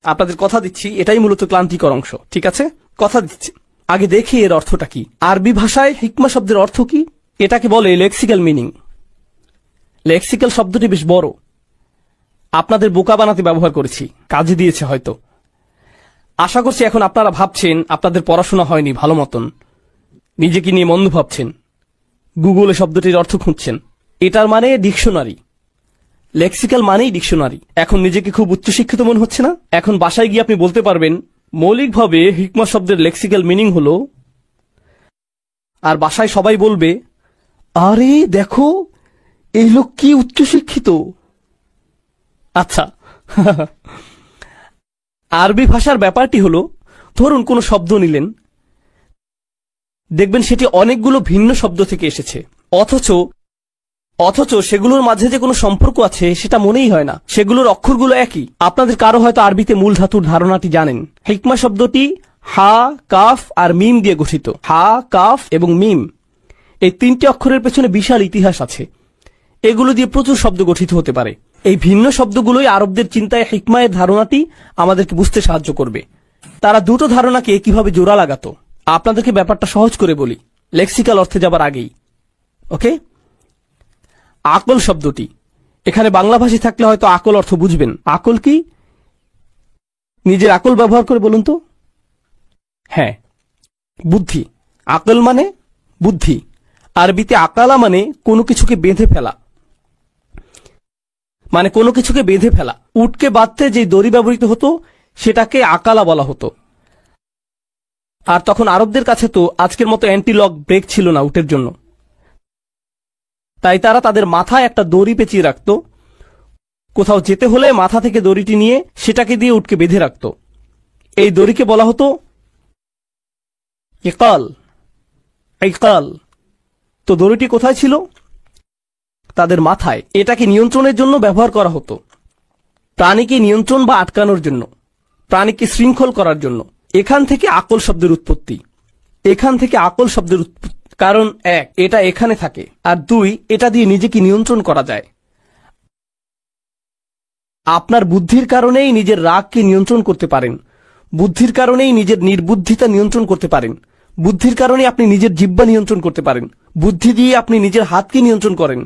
আপনাদের কথা দিচ্ছি এটাই মূলত ক্লান্তিকর অংশ, ঠিক আছে? কথা দিচ্ছি, আগে দেখি এর অর্থটা কি। আরবি ভাষায় হিকমা শব্দের অর্থ কি? এটাকে বলে লেক্সিক্যাল মিনিং। লেক্সিক্যাল শব্দটি বেশ বড়, আপনাদের বোকা বানাতে ব্যবহার করেছি, কাজে দিয়েছে হয়তো। আশা করছি এখন আপনারা ভাবছেন আপনাদের পড়াশোনা হয়নি ভালো মতন, নিজেকে নিয়ে মন্দ ভাবছেন, গুগলে শব্দটির অর্থ খুঁজছেন। এটার মানে ডিকশনারি, লেক্সিক্যাল মানেই ডিকশনারি। এখন নিজেকে খুব উচ্চশিক্ষিত মনে হচ্ছে না? এখন বাসায় গিয়ে আপনি বলতে পারবেন মৌলিকভাবে হিকমা শব্দের লেক্সিক্যাল মিনিং হলো, আর বাসায় সবাই বলবে আরে দেখো এই লোক কি উচ্চশিক্ষিত। আচ্ছা, আরবি ভাষার ব্যাপারটি হলো, ধরুন কোনো শব্দ নিলেন, দেখবেন সেটি অনেকগুলো ভিন্ন শব্দ থেকে এসেছে, অথচ সেগুলোর মাঝে যে কোনো সম্পর্ক আছে সেটা মনেই হয় না, সেগুলোর অক্ষরগুলো একই। আপনাদের কারো হয়তো আরবিতে মূল ধাতুর ধারণাটি জানেন। হিকমা শব্দটি হা, কাফ আর মিম দিয়ে গঠিত। হা, কাফ এবং মিম, এই তিনটি অক্ষরের পেছনে বিশাল ইতিহাস আছে। এগুলো দিয়ে প্রচুর শব্দ গঠিত হতে পারে। এই ভিন্ন শব্দগুলোই আরবদের চিন্তায় হিকমায়ের ধারণাটি আমাদেরকে বুঝতে সাহায্য করবে। তারা দুটো ধারণাকে কিভাবে জোড়া লাগাতো, আপনাদেরকে ব্যাপারটা সহজ করে বলি লেক্সিক্যাল অর্থে যাবার আগেই। ওকে, আকল শব্দটি এখানে বাংলা ভাষায় থাকলে হয়তো আকল অর্থ বুঝবেন। আকল কি? নিজের আকল ব্যবহার করে বলুন তো। হ্যাঁ, বুদ্ধি। আকল মানে বুদ্ধি। আরবিতে আকালা মানে কোনো কিছুকে বেঁধে ফেলা, মানে কোনো কিছুকে বেঁধে ফেলা। উটকে বাঁধতে যে দড়ি ব্যবহৃত হতো সেটাকে আকালা বলা হতো। আর তখন আরবদের কাছে তো আজকের মতো অ্যান্টিলক ব্রেক ছিল না উটের জন্য, তাই তারা তাদের মাথায় একটা দড়ি পেঁচিয়ে রাখত। কোথাও যেতে হলে মাথা থেকে দড়িটি নিয়ে সেটাকে দিয়ে উটকে বেঁধে রাখত। এই দড়িকে বলা হতো ইকাল। ইকাল। তো দড়িটি কোথায় ছিল? তাদের মাথায়। এটাকে নিয়ন্ত্রণের জন্য ব্যবহার করা হতো, প্রাণীকে নিয়ন্ত্রণ বা আটকানোর জন্য, প্রাণীকে শৃঙ্খল করার জন্য। এখান থেকে আকল শব্দের উৎপত্তি। এখান থেকে আকল শব্দের উৎপত্তি। কারণ এক, এটা এখানে থাকে, আর দুই, এটা দিয়ে নিজেকে নিয়ন্ত্রণ করা যায়। আপনার বুদ্ধির কারণেই নিজের রাগকে নিয়ন্ত্রণ করতে পারেন, বুদ্ধির কারণেই নিজের নির্বুদ্ধিতা নিয়ন্ত্রণ করতে পারেন, বুদ্ধির কারণে আপনি নিজের জিহ্বা নিয়ন্ত্রণ করতে পারেন, বুদ্ধি দিয়ে আপনি নিজের হাতকে নিয়ন্ত্রণ করেন।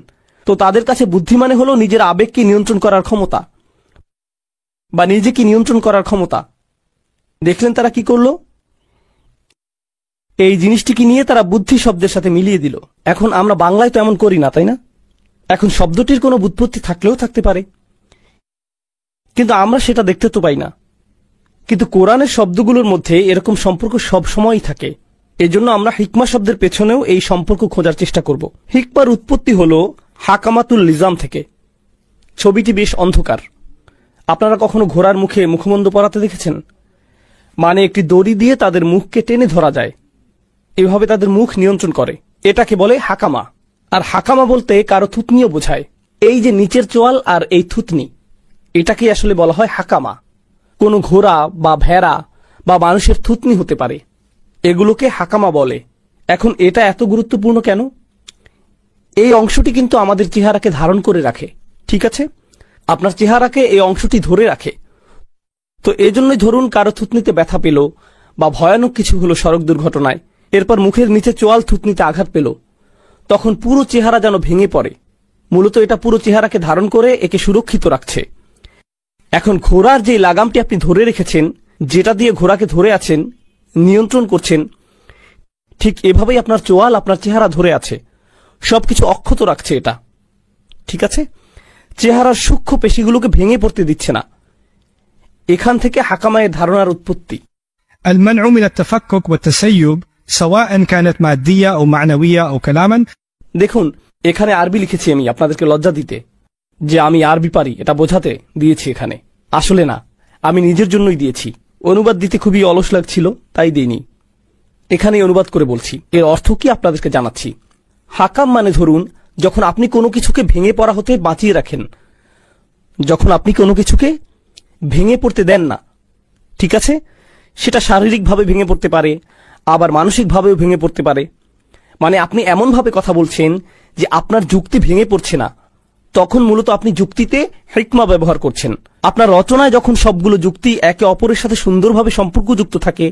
তো তাদের কাছে বুদ্ধি মানে হলো নিজের আবেগকে নিয়ন্ত্রণ করার ক্ষমতা বা নিজেকে নিয়ন্ত্রণ করার ক্ষমতা। দেখলেন তারা কি করলো? এই জিনিসটিকে নিয়ে তারা বুদ্ধি শব্দের সাথে মিলিয়ে দিল। এখন আমরা বাংলায় তো এমন করি না, তাই না? এখন শব্দটির কোনো ব্যুৎপত্তি থাকলেও থাকতে পারে, কিন্তু আমরা সেটা দেখতে তো পাই না। কিন্তু কোরআনের শব্দগুলোর মধ্যে এরকম সম্পর্ক সব সময়ই থাকে। এজন্য আমরা হিকমা শব্দের পেছনেও এই সম্পর্ক খোঁজার চেষ্টা করব। হিকমার উৎপত্তি হলো হাকামাতুল লিজাম থেকে। ছবিটি বেশ অন্ধকার। আপনারা কখনো ঘোড়ার মুখে মুখমন্দ পরাতে দেখেছেন? মানে একটি দড়ি দিয়ে তাদের মুখকে টেনে ধরা যায়, এভাবে তাদের মুখ নিয়ন্ত্রণ করে। এটাকে বলে হাকামা। আর হাকামা বলতে কারো থুতনিও বোঝায়। এই যে নিচের চোয়াল আর এই থুতনি, এটাকে আসলে বলা হয় হাকামা। কোনো ঘোড়া বা ভেড়া বা মানুষের থুতনি হতে পারে, এগুলোকে হাকামা বলে। এখন এটা এত গুরুত্বপূর্ণ কেন? এই অংশটি কিন্তু আমাদের চেহারাকে ধারণ করে রাখে, ঠিক আছে? আপনার চেহারাকে এই অংশটি ধরে রাখে। তো এজন্যই ধরুন কারো থুতনিতে ব্যথা পেল বা ভয়ানক কিছু হলো সড়ক দুর্ঘটনায়, এরপর মুখের নিচে চোয়াল থুতনিতে আঘাত পেল, তখন পুরো চেহারা যেন ভেঙে পড়ে। মূলত এটা পুরো চেহারাকে ধারণ করে একে সুরক্ষিত রাখছে। এখন ঘোড়ার যে লাগামটি আপনি ধরে রেখেছেন, যেটা দিয়ে ঘোড়াকে ধরে আছেন, নিয়ন্ত্রণ করছেন, ঠিক এভাবেই আপনার চোয়াল আপনার চেহারা ধরে আছে, সবকিছু অক্ষত রাখছে এটা, ঠিক আছে? চেহারার সূক্ষ্ম পেশিগুলোকে ভেঙে পড়তে দিচ্ছে না। এখান থেকে হাকামায়ের ধারণার উৎপত্তি। المنع من التفكك والتسيب سواء كانت مادية أو معنوية أو كلاما। দেখুন এখানে আরবি লিখেছি আমি আপনাদেরকে লজ্জা দিতে, যে আমি আরবি পারি এটা বোঝাতে দিয়েছি এখানে। আসলে না, আমি নিজের জন্যই দিয়েছি। অনুবাদ দিতে খুবই অলস লাগছিল, তাই দিইনি। এখানে অনুবাদ করে বলছি। এর অর্থ কি আপনাদেরকে জানাচ্ছি। হাকাম মানে ধরুন যখন আপনি কোনো কিছুকে ভেঙে পড়া হতে বাঁচিয়ে রাখেন, যখন আপনি কোনো কিছুকে ভেঙে পড়তে দেন না, ঠিক আছে? সেটা শারীরিকভাবে ভেঙে পড়তে পারে, আবার মানসিকভাবেও ভেঙে পড়তে পারে। মানে আপনি এমনভাবে কথা বলছেন যে আপনার যুক্তি ভেঙে পড়ছে না, তখন মূলত আপনি যুক্তিতে হিকমা ব্যবহার করছেন। আপনার রচনায় যখন সবগুলো যুক্তি একে অপরের সাথে সুন্দরভাবে সম্পর্কযুক্ত থাকে,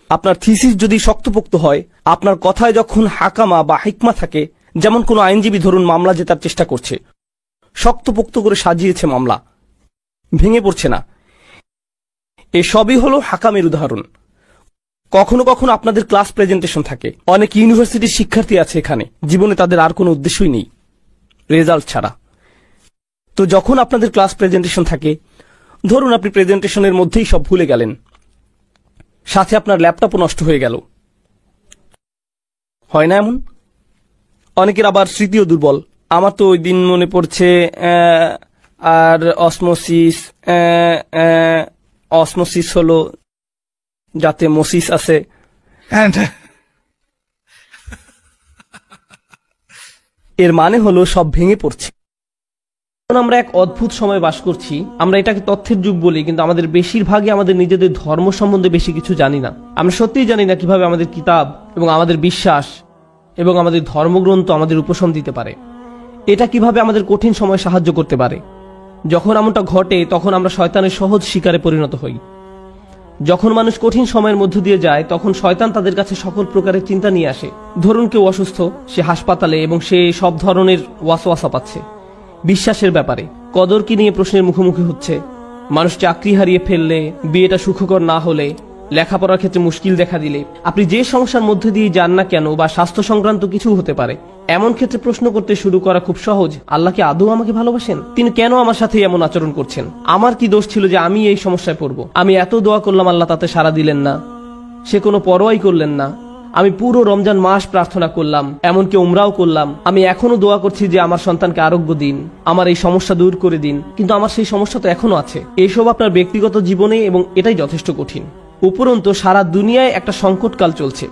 আপনার থিসিস যদি শক্তপোক্ত হয়, আপনার কথায় যখন হাকামা বা হিকমা থাকে, যেমন কোনো আইনজীবী ধরুন মামলা জেতার চেষ্টা করছে, শক্তপোক্ত করে সাজিয়েছে মামলা, ভেঙে পড়ছে না, এসবই হলো হাকামের উদাহরণ। কখনো কখনো আপনাদের ক্লাস প্রেজেন্টেশন থাকে। অনেক ইউনিভার্সিটির শিক্ষার্থী আছে এখানে, জীবনে তাদের আর কোনো উদ্দেশ্যই নেই রেজাল্ট ছাড়া। তো যখন আপনাদের ক্লাস প্রেজেন্টেশন থাকে, ধরুন আপনি প্রেজেন্টেশনের মধ্যেই সব ভুলে গেলেন, সাথে আপনার ল্যাপটপও নষ্ট হয়ে গেল, হয় না এমন? অনেকের আবার স্মৃতিও দুর্বল। আমার তো ওই দিন মনে পড়ছে আর অসমোসিস হলো যাতে মসিস আছে। And এর মানে হলো সব ভেঙে পড়ছে। আমরা এক অদ্ভুত সময় বাস করছি। আমরা এটাকে তথ্যের যুগ বলি, কিন্তু আমাদের বেশিরভাগই আমাদের নিজেদের ধর্ম সম্বন্ধে বেশি কিছু জানি না। আমরা সত্যিই জানি না কিভাবে আমাদের কিতাব এবং আমাদের বিশ্বাস এবং আমাদের ধর্মগ্রন্থ আমাদের উপশম দিতে পারে। এটা কিভাবে আমাদের কঠিন সময় সাহায্য করতে পারে। যখন এমনটা ঘটে তখন আমরা শয়তানের সহজ শিকারে পরিণত হই। যখন মানুষ কঠিন সময়ের মধ্য দিয়ে যায়, তখন শয়তান তাদের কাছে সকল প্রকারের চিন্তা নিয়ে আসে। ধরুন কেউ অসুস্থ, সে হাসপাতালে এবং সে সব ধরনের ওয়াসওয়াসা পাচ্ছে বিশ্বাসের ব্যাপারে। কদর কি নিয়ে প্রশ্নের মুখোমুখি হচ্ছে। মানুষ চাকরি হারিয়ে ফেললে, বিয়েটা সুখকর না হলে, লেখাপড়ার ক্ষেত্রে মুশকিল দেখা দিলে, আপনি যে সমস্যার মধ্যে দিয়ে যান না কেন, বা স্বাস্থ্য সংক্রান্ত কিছু হতে পারে, এমন ক্ষেত্রে প্রশ্ন করতে শুরু করা খুব সহজ। আল্লাহ কি আদৌ আমাকে ভালোবাসেন? তিনি কেন আমার সাথে এমন আচরণ করছেন? আমার কি দোষ ছিল যে আমি এই সমস্যায় পড়ব? আমি এত দোয়া করলাম, আল্লাহ তাতে সাড়া দিলেন না, সে কোনো পরোয়াই করলেন না। আমি পুরো রমজান মাস প্রার্থনা করলাম, এমনকি উমরাও করলাম। আমি এখনো দোয়া করছি যে আমার সন্তানকে আরোগ্য দিন, আমার এই সমস্যা দূর করে দিন, কিন্তু আমার সেই সমস্যা তো এখনো আছে। এইসব আপনার ব্যক্তিগত জীবনে, এবং এটাই যথেষ্ট কঠিন। উপরন্তু সারা দুনিয়ায় একটা সংকটকাল চলছে।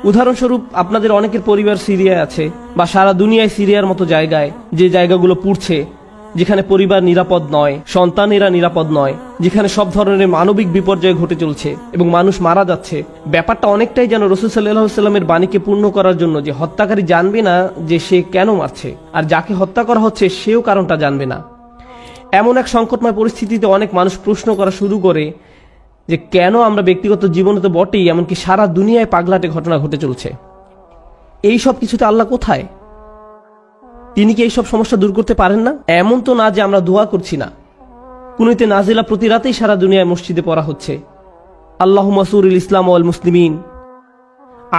উদাহরণস্বরূপ আপনাদের অনেকের পরিবার সিরিয়ায় আছে, বা সারা দুনিয়ায় সিরিয়ার মতো জায়গায়, যে জায়গাগুলো পুড়ছে, যেখানে পরিবার নিরাপদ নয়, সন্তানেরা নিরাপদ নয়, যেখানে সব ধরনের মানবিক বিপর্যয় ঘটে চলছে এবং মানুষ মারা যাচ্ছে। ব্যাপারটা অনেকটাই যেন রাসূল সাল্লাল্লাহু আলাইহি ওয়াসাল্লামের বাণীকে পূর্ণ করার জন্য, যে হত্যাকারী জানবে না যে সে কেন মারছে, আর যাকে হত্যা করা হচ্ছে সেও কারণটা জানবে না। এমন এক সংকটময় পরিস্থিতিতে অনেক মানুষ প্রশ্ন করা শুরু করে যে কেন আমরা ব্যক্তিগত জীবনে তো বটেই, এমনকি সারা দুনিয়ায় পাগলাটে ঘটনা ঘটে চলছে। এই সব কিছুতে আল্লাহ কোথায়? তিনি কি এইসব সমস্যা দূর করতে পারেন না? এমন তো না যে আমরা দোয়া করছি না। কুনুতে নাজিলা প্রতি রাতেই সারা দুনিয়ায় মসজিদে পড়া হচ্ছে। আল্লাহুম্মা সুরিল ইসলাম ওয়াল মুসলিমিন,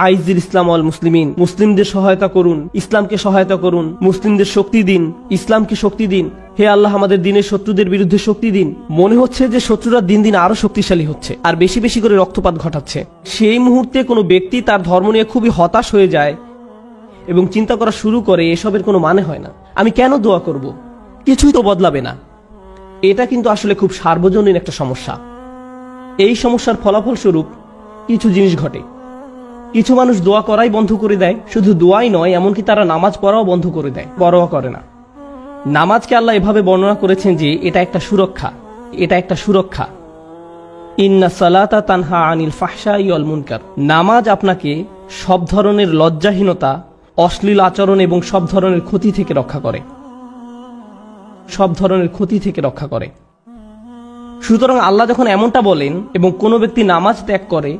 আইজিল ইসলাম ওয়াল মুসলিমিন। মুসলিমদের সহায়তা করুন, ইসলামকে সহায়তা করুন, মুসলিমদের শক্তি দিন, ইসলামকে শক্তি দিন। হে আল্লাহ, আমাদের দিনের শত্রুদের বিরুদ্ধে শক্তি দিন। মনে হচ্ছে যে শত্রুরা দিন দিন আরো শক্তিশালী হচ্ছে আর বেশি বেশি করে রক্তপাত ঘটাচ্ছে। সেই মুহূর্তে কোনো ব্যক্তি তার ধর্ম নিয়ে খুবই হতাশ হয়ে যায় এবং চিন্তা করা শুরু করে এসবের কোনো মানে হয় না, আমি কেন দোয়া করব, কিছুই তো বদলাবে না। এটা কিন্তু আসলে খুব সার্বজনীন একটা সমস্যা। এই সমস্যার ফলাফল স্বরূপ কিছু জিনিস ঘটে। কিছু মানুষ দোয়া করাই বন্ধ করে দেয়। শুধু দোয়াই নয়, এমনকি তারা নামাজ পড়াও বন্ধ করে দেয়, পরোয়া করে না। নামাজকে আল্লাহ এভাবে বর্ণনা করেছেন যে এটা একটা সুরক্ষা, এটা একটা সুরক্ষা। ইন্না সালাতা তানহা আনিল ফাহশাই ওয়াল মুনকার। নামাজ আপনাকে সব ধরনের লজ্জাহীনতা, অশ্লীল আচরণ এবং সব ধরনের ক্ষতি থেকে রক্ষা করে, সব ধরনের ক্ষতি থেকে রক্ষা করে। সুতরাং আল্লাহ যখন এমনটা বলেন এবং কোনো ব্যক্তি নামাজ ত্যাগ করে,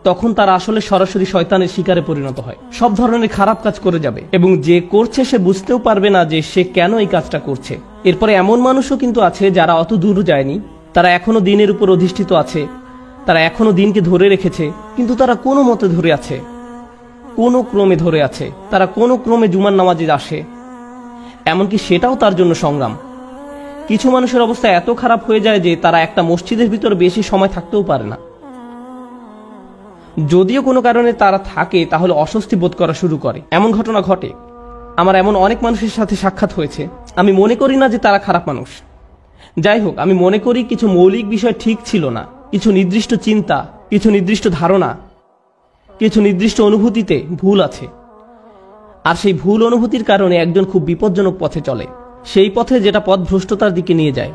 তখন তারা আসলে সরাসরি শয়তানের শিকারে পরিণত হয়, সব ধরনের খারাপ কাজ করে যাবে এবং যে করছে সে বুঝতেও পারবে না যে সে কেন এই কাজটা করছে। এরপরে এমন মানুষও কিন্তু আছে যারা অত দূর যায়নি, তারা এখনো দিনের উপর অধিষ্ঠিত আছে, তারা এখনো দিনকে ধরে রেখেছে, কিন্তু তারা কোনো মতে ধরে আছে, কোনো ক্রমে ধরে আছে, তারা কোনো ক্রমে জুমার নামাজে আসে, এমনকি সেটাও তার জন্য সংগ্রাম। কিছু মানুষের অবস্থা এত খারাপ হয়ে যায় যে তারা একটা মসজিদের ভিতর বেশি সময় থাকতেও পারে না। যদিও কোনো কারণে তারা থাকে, তাহলে অস্বস্তি বোধ করা শুরু করে। এমন ঘটনা ঘটে। আমার এমন অনেক মানুষের সাথে সাক্ষাৎ হয়েছে। আমি মনে করি না যে তারা খারাপ মানুষ। যাই হোক, আমি মনে করি কিছু মৌলিক বিষয় ঠিক ছিল না, কিছু নির্দিষ্ট চিন্তা, কিছু নির্দিষ্ট ধারণা, কিছু নির্দিষ্ট অনুভূতিতে ভুল আছে। আর সেই ভুল অনুভূতির কারণে একজন খুব বিপজ্জনক পথে চলে, সেই পথে যেটা পথ ভ্রষ্টতার দিকে নিয়ে যায়।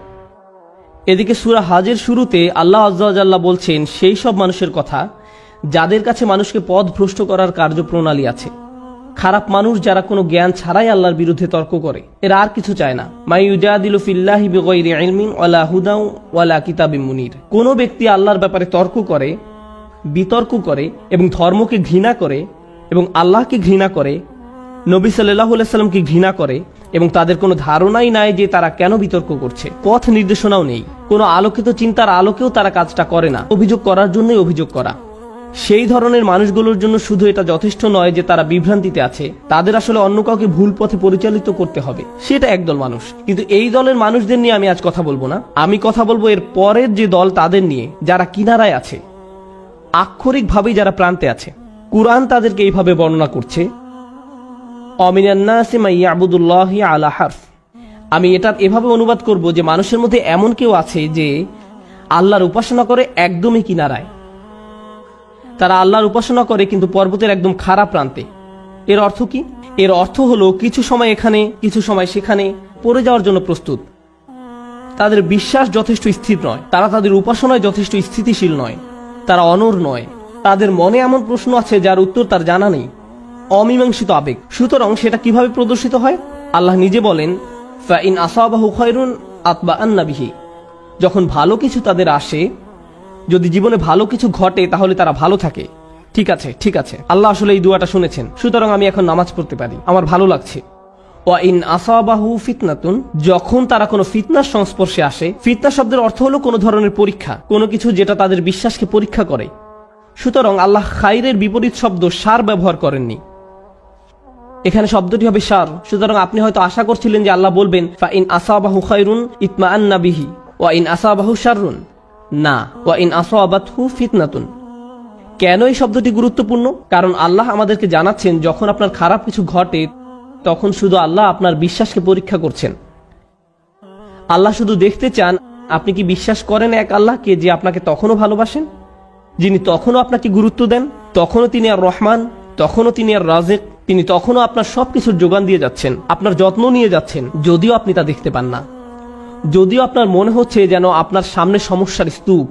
এদিকে সূরা হাজের শুরুতে আল্লাহ আযজা ওয়া জাল্লা বলছেন সেই সব মানুষের কথা যাদের কাছে মানুষকে পথ ভ্রষ্ট করার কার্যপ্রণালী আছে। খারাপ মানুষ যারা কোনো জ্ঞান ছাড়াই আল্লাহর বিরুদ্ধে তর্ক করে, এরা আর কিছু চায় না। মাই ইউজাদিলু ফিল্লাহি বিগাইরি ইলমিন ওয়ালা হুদাও ওয়ালা কিতাবিম মুনির। কোন ব্যক্তি আল্লাহর ব্যাপারে তর্ক করে, বিতর্ক করে এবং ধর্মকে ঘৃণা করে এবং আল্লাহকে ঘৃণা করে, নবী সাল্লাল্লাহু আলাইহি সাল্লামকে ঘৃণা করে এবং তাদের কোনো ধারণাই নাই যে তারা কেন বিতর্ক করছে, পথ নির্দেশনাও নেই, কোনো আলোকিত চিন্তার আলোকেও তারা কাজটা করে না, অভিযোগ করার জন্যই অভিযোগ করা। সেই ধরনের মানুষগুলোর জন্য শুধু এটা যথেষ্ট নয় যে তারা বিভ্রান্তিতে আছে, তাদের আসলে অন্য কাউকে ভুল পথে পরিচালিত করতে হবে। সেটা একদল মানুষ। কিন্তু এই দলের মানুষদের নিয়ে আমি আজ কথা বলবো না। আমি কথা বলবো এর পরের যে দল, তাদের নিয়ে, যারা কিনারায় আছে, আক্ষরিকভাবেই যারা প্রান্তে আছে। কুরআন তাদেরকে এইভাবে বর্ণনা করছে, অমিনান নাসি মান ইয়াবুদুল্লাহি আলা হারফ। আমি এটা এভাবে অনুবাদ করব যে মানুষের মধ্যে এমন কেউ আছে যে আল্লাহর উপাসনা করে একদমই কিনারায়। তারা আল্লাহর উপাসনা করে কিন্তু পর্বতের একদম খারাপ প্রান্তে। এর অর্থ কি? এর অর্থ হলো কিছু সময় এখানে কিছু সময় সেখানে পড়ে যাওয়ার জন্য প্রস্তুত। তাদের বিশ্বাস যথেষ্ট স্থির নয়, তারা তাদের উপাসনায় যথেষ্ট স্থিতিশীল নয়, তারা অনড় নয়, তাদের মনে এমন প্রশ্ন আছে যার উত্তর তার জানা নেই, অমীমাংসিত আবেগ। সুতরাং সেটা কিভাবে প্রদর্শিত হয়? আল্লাহ নিজে বলেন, ফাইন আসাবাহু খায়রুন আতবাআন্না বিহি। যখন ভালো কিছু তাদের আসে, যদি জীবনে ভালো কিছু ঘটে, তাহলে তারা ভালো থাকে। ঠিক আছে, ঠিক আছে, আল্লাহ আসলে এই দোয়াটা শুনেছেন, সুতরাং আমি এখন নামাজ পড়তে পারি, আমার ভালো লাগছে। ওয়াইন আসাবাহু ফিতনাতুন, যখন তারা কোনো ফিতনার সংস্পর্শে আসে। ফিতনা শব্দের অর্থ হলো কোনো ধরনের পরীক্ষা, কোনো কিছু যেটা তাদের বিশ্বাসকে পরীক্ষা করে। সুতরাং আল্লাহ খাইরের বিপরীত শব্দ শার ব্যবহার করেননি, এখানে শব্দটি হবে শার। সুতরাং আপনি হয়তো আশা করছিলেন যে আল্লাহ বলবেন ফাইন আসাবাহু খায়রুন ইতমাআন্না বিহি ওয়াইন আসাবাহু শাররুন। না, ওয়াইন আসাবাতহু ফিতনাতুন। কেন এই শব্দটি গুরুত্বপূর্ণ? কারণ আল্লাহ আমাদেরকে জানাচ্ছেন, যখন আপনার খারাপ কিছু ঘটে, তখন শুধু আল্লাহ আপনার বিশ্বাসকে পরীক্ষা করছেন। আল্লাহ শুধু দেখতে চান আপনি কি বিশ্বাস করেন এক আল্লাহকে, যে আপনাকে তখনও ভালোবাসেন, যিনি তখনও আপনাকে গুরুত্ব দেন, তখনও তিনি আর রহমান, তখনও তিনি আর রাজিক, তিনি তখনও আপনার সবকিছুর যোগান দিয়ে যাচ্ছেন, আপনার যত্ন নিয়ে যাচ্ছেন, যদিও আপনি তা দেখতে পান না, যদিও আপনার মনে হচ্ছে যেন আপনার সামনে সমস্যার স্তূপ।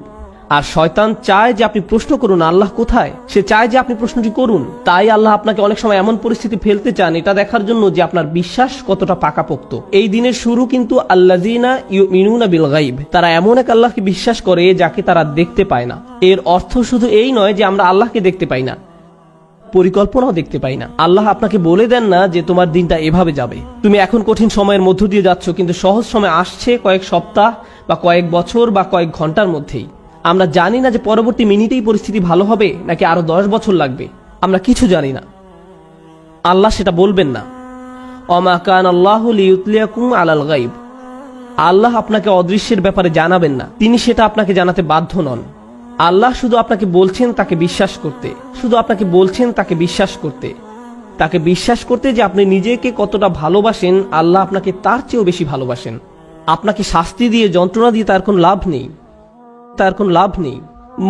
আর শয়তান চায় যে আপনি প্রশ্ন করুন আল্লাহ কোথায়, সে চায় যে আপনি প্রশ্নটি করুন। তাই আল্লাহ আপনাকে অনেক সময় এমন পরিস্থিতি ফেলতে চান, এটা দেখার জন্য যে আপনার বিশ্বাস কতটা পাকাপোক্ত। এই দিনের শুরু কিন্তু আল্লাযিনা ইউমিনুনা বিল গায়ব, তারা এমন এক আল্লাহকে বিশ্বাস করে যাকে তারা দেখতে পায় না। এর অর্থ শুধু এই নয় যে আমরা আল্লাহকে দেখতে পাই না, পরিকল্পনাও দেখতে পাই না। আল্লাহ আপনাকে বলে দেন না যে তোমার দিনটা এভাবে যাবে, তুমি এখন কঠিন সময়ের মধ্য দিয়ে যাচ্ছ, কিন্তু সহজ সময় আসছে কয়েক সপ্তাহ বা কয়েক বছর বা কয়েক ঘন্টার মধ্যেই। আমরা জানি না যে পরবর্তী মিনিটেই পরিস্থিতি ভালো হবে নাকি আরো 10 বছর লাগবে, আমরা কিছু জানি না। আল্লাহ সেটা বলবেন না। ওমা কানাল্লাহু লিইউতলিয়াকুম আলাল গায়ব, আল্লাহ আপনাকে অদৃশ্যের ব্যাপারে জানাবেন না, তিনি সেটা আপনাকে জানাতে বাধ্য নন। আল্লাহ শুধু আপনাকে বলছেন তাকে বিশ্বাস করতে, শুধু আপনাকে বলছেন তাকে বিশ্বাস করতে, তাকে বিশ্বাস করতে যে আপনি নিজেকে কতটা ভালোবাসেন, আল্লাহ আপনাকে তার চেয়েও বেশি ভালোবাসেন। আপনাকে শাস্তি দিয়ে, যন্ত্রণা দিয়ে তার কোনো লাভ নেই, তার কোনো লাভ নেই।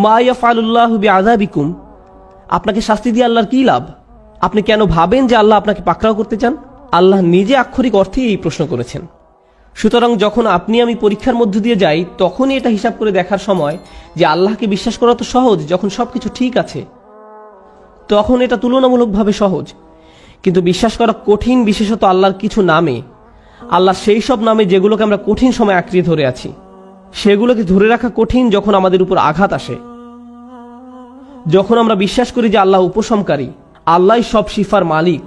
মা ইয়াফআলুল্লাহু বিআযাবিকুম, আপনাকে শাস্তি দিয়ে আল্লাহর কি লাভ? আপনি কেন ভাবেন যে আল্লাহ আপনাকে পাকড়াও করতে চান? আল্লাহ নিজে আক্ষরিক অর্থেই এই প্রশ্ন করেছেন। সুতরাং যখন আপনি আমি পরীক্ষার মধ্য দিয়ে যাই, তখনই এটা হিসাব করে দেখার সময় যে আল্লাহকে বিশ্বাস করা তো সহজ, যখন সবকিছু ঠিক আছে তখন এটা তুলনামূলকভাবে সহজ। কিন্তু বিশ্বাস করা কঠিন, বিশেষত আল্লাহর কিছু নামে, আল্লাহ সেই সব নামে যেগুলোকে আমরা কঠিন সময় আঁকড়িয়ে ধরে আছি, সেগুলোকে ধরে রাখা কঠিন যখন আমাদের উপর আঘাত আসে। যখন আমরা বিশ্বাস করি যে আল্লাহ উপশমকারী, আল্লাহই সব শিফার মালিক,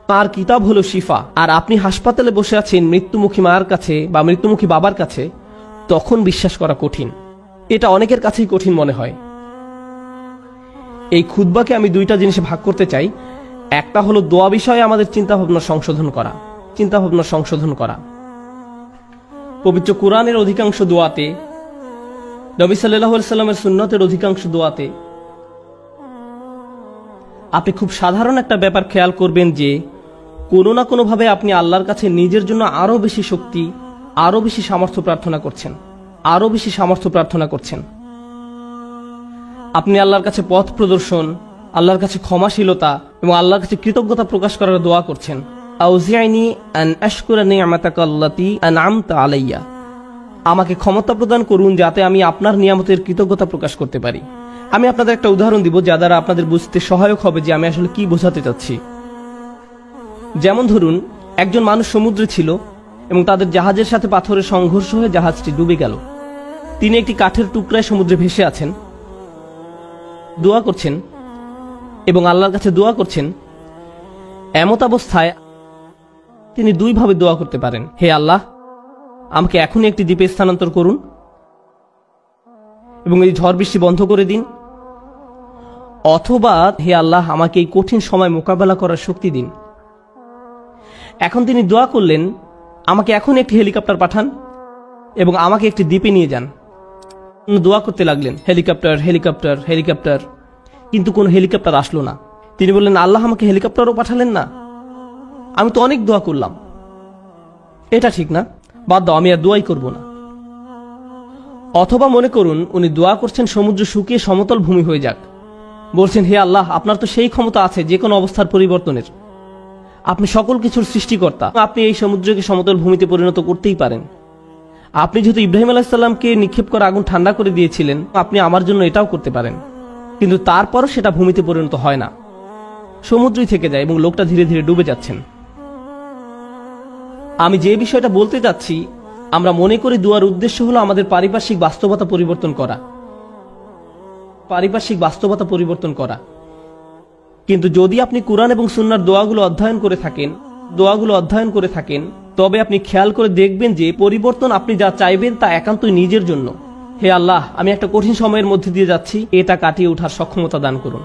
তার কিতাব হলো শিফা, আর আপনি হাসপাতালে বসে আছেন মৃত্যুমুখী মার কাছে বা মৃত্যুমুখী বাবার কাছে, তখন বিশ্বাস করা কঠিন। এটা অনেকের কাছেই কঠিন মনে হয়। এই খুতবাকে আমি দুইটা জিনিসে ভাগ করতে চাই। একটা হলো দোয়া বিষয়ে আমাদের চিন্তাভাবনা সংশোধন করা। পবিত্র কুরআনের অধিকাংশ দোয়াতে, নবী সাল্লাল্লাহু আলাইহি সাল্লামের সুন্নতের অধিকাংশ দোয়াতে আপনি খুব সাধারণ একটা ব্যাপার খেয়াল করবেন যে কোনো না কোনোভাবে আপনি আল্লাহর কাছে নিজের জন্য আরো বেশি শক্তি, আরো বেশি সামর্থ্য প্রার্থনা করছেন, আরো বেশি সামর্থ্য প্রার্থনা করছেন। আপনি আল্লাহর কাছে পথ প্রদর্শন, আল্লাহর কাছে ক্ষমাশীলতা এবং আল্লাহর কাছে কৃতজ্ঞতা প্রকাশ করার দোয়া করছেন। আউজিআনি আন আশকুরা নি'মাতাকা আল্লাতী আন'আমতা আলাইয়া, আমাকে ক্ষমতা প্রদান করুন যাতে আমি আপনার নিয়ামতের কৃতজ্ঞতা প্রকাশ করতে পারি। আমি আপনাদের একটা উদাহরণ দিব যা দ্বারা আপনাদের বুঝতে সহায়ক হবে যে আমি আসলে কি বোঝাতে চাচ্ছি। যেমন ধরুন, একজন মানুষ সমুদ্রে ছিল এবং তাদের জাহাজের সাথে পাথরের সংঘর্ষ হয়ে জাহাজটি ডুবে গেল। তিনি একটি কাঠের টুকরায় সমুদ্রে ভেসে আছেন, দোয়া করছেন এবং আল্লাহর কাছে দোয়া করছেন। এমত অবস্থায় তিনি দুইভাবে দোয়া করতে পারেন, হে আল্লাহ, আমাকে এখনই একটি দ্বীপে স্থানান্তর করুন এবং এই ঝড় বৃষ্টি বন্ধ করে দিন, অথবা হে আল্লাহ, আমাকে এই কঠিন সময় মোকাবেলা করার শক্তি দিন। এখন তিনি দোয়া করলেন, আমাকে এখন একটি হেলিকপ্টার পাঠান এবং আমাকে একটি দ্বীপে নিয়ে যান। দোয়া করতে লাগলেন, হেলিকপ্টার হেলিকপ্টার হেলিকপ্টার, কিন্তু কোনো হেলিকপ্টার আসলো না। তিনি বললেন, আল্লাহ, আমাকে হেলিকপ্টারও পাঠালেন না, আমি তো অনেক দোয়া করলাম, এটা ঠিক না, বাদ দাও, আমি আর দোয়াই করব না। অথবা মনে করুন উনি দোয়া করছেন সমুদ্র শুকিয়ে সমতল ভূমি হয়ে যাক, বলছেন, হে আল্লাহ, আপনার তো সেই ক্ষমতা আছে যে কোনো অবস্থার পরিবর্তনের, আপনি সকল কিছুর সৃষ্টিকর্তা, আপনি এই সমুদ্রকে সমতল ভূমিতে পরিণত করতেই পারেন। আপনি যেহেতু ইব্রাহিম আলাইহিসসালামকে নিক্ষেপ করা আগুন ঠান্ডা করে দিয়েছিলেন, আপনি আমার জন্য এটাও করতে পারেন। কিন্তু তারপরও সেটা ভূমিতে পরিণত হয় না, সমুদ্রই থেকে যায় এবং লোকটা ধীরে ধীরে ডুবে যাচ্ছেন। আমি যে বিষয়টা বলতে চাচ্ছি, আমরা মনে করি দোয়ার উদ্দেশ্য হলো আমাদের পারিপার্শ্বিক বাস্তবতা পরিবর্তন করা, পারিপার্শ্বিক বাস্তবতা পরিবর্তন করা। কিন্তু যদি আপনি কুরআন এবং সুন্নাহর দোয়াগুলো অধ্যয়ন করে থাকেন, তবে আপনি খেয়াল করে দেখবেন যে পরিবর্তন আপনি যা চাইবেন তা একান্তই নিজের জন্য। হে আল্লাহ, আমি একটা কঠিন সময়ের মধ্যে দিয়ে যাচ্ছি, এটা কাটিয়ে ওঠার সক্ষমতা দান করুন।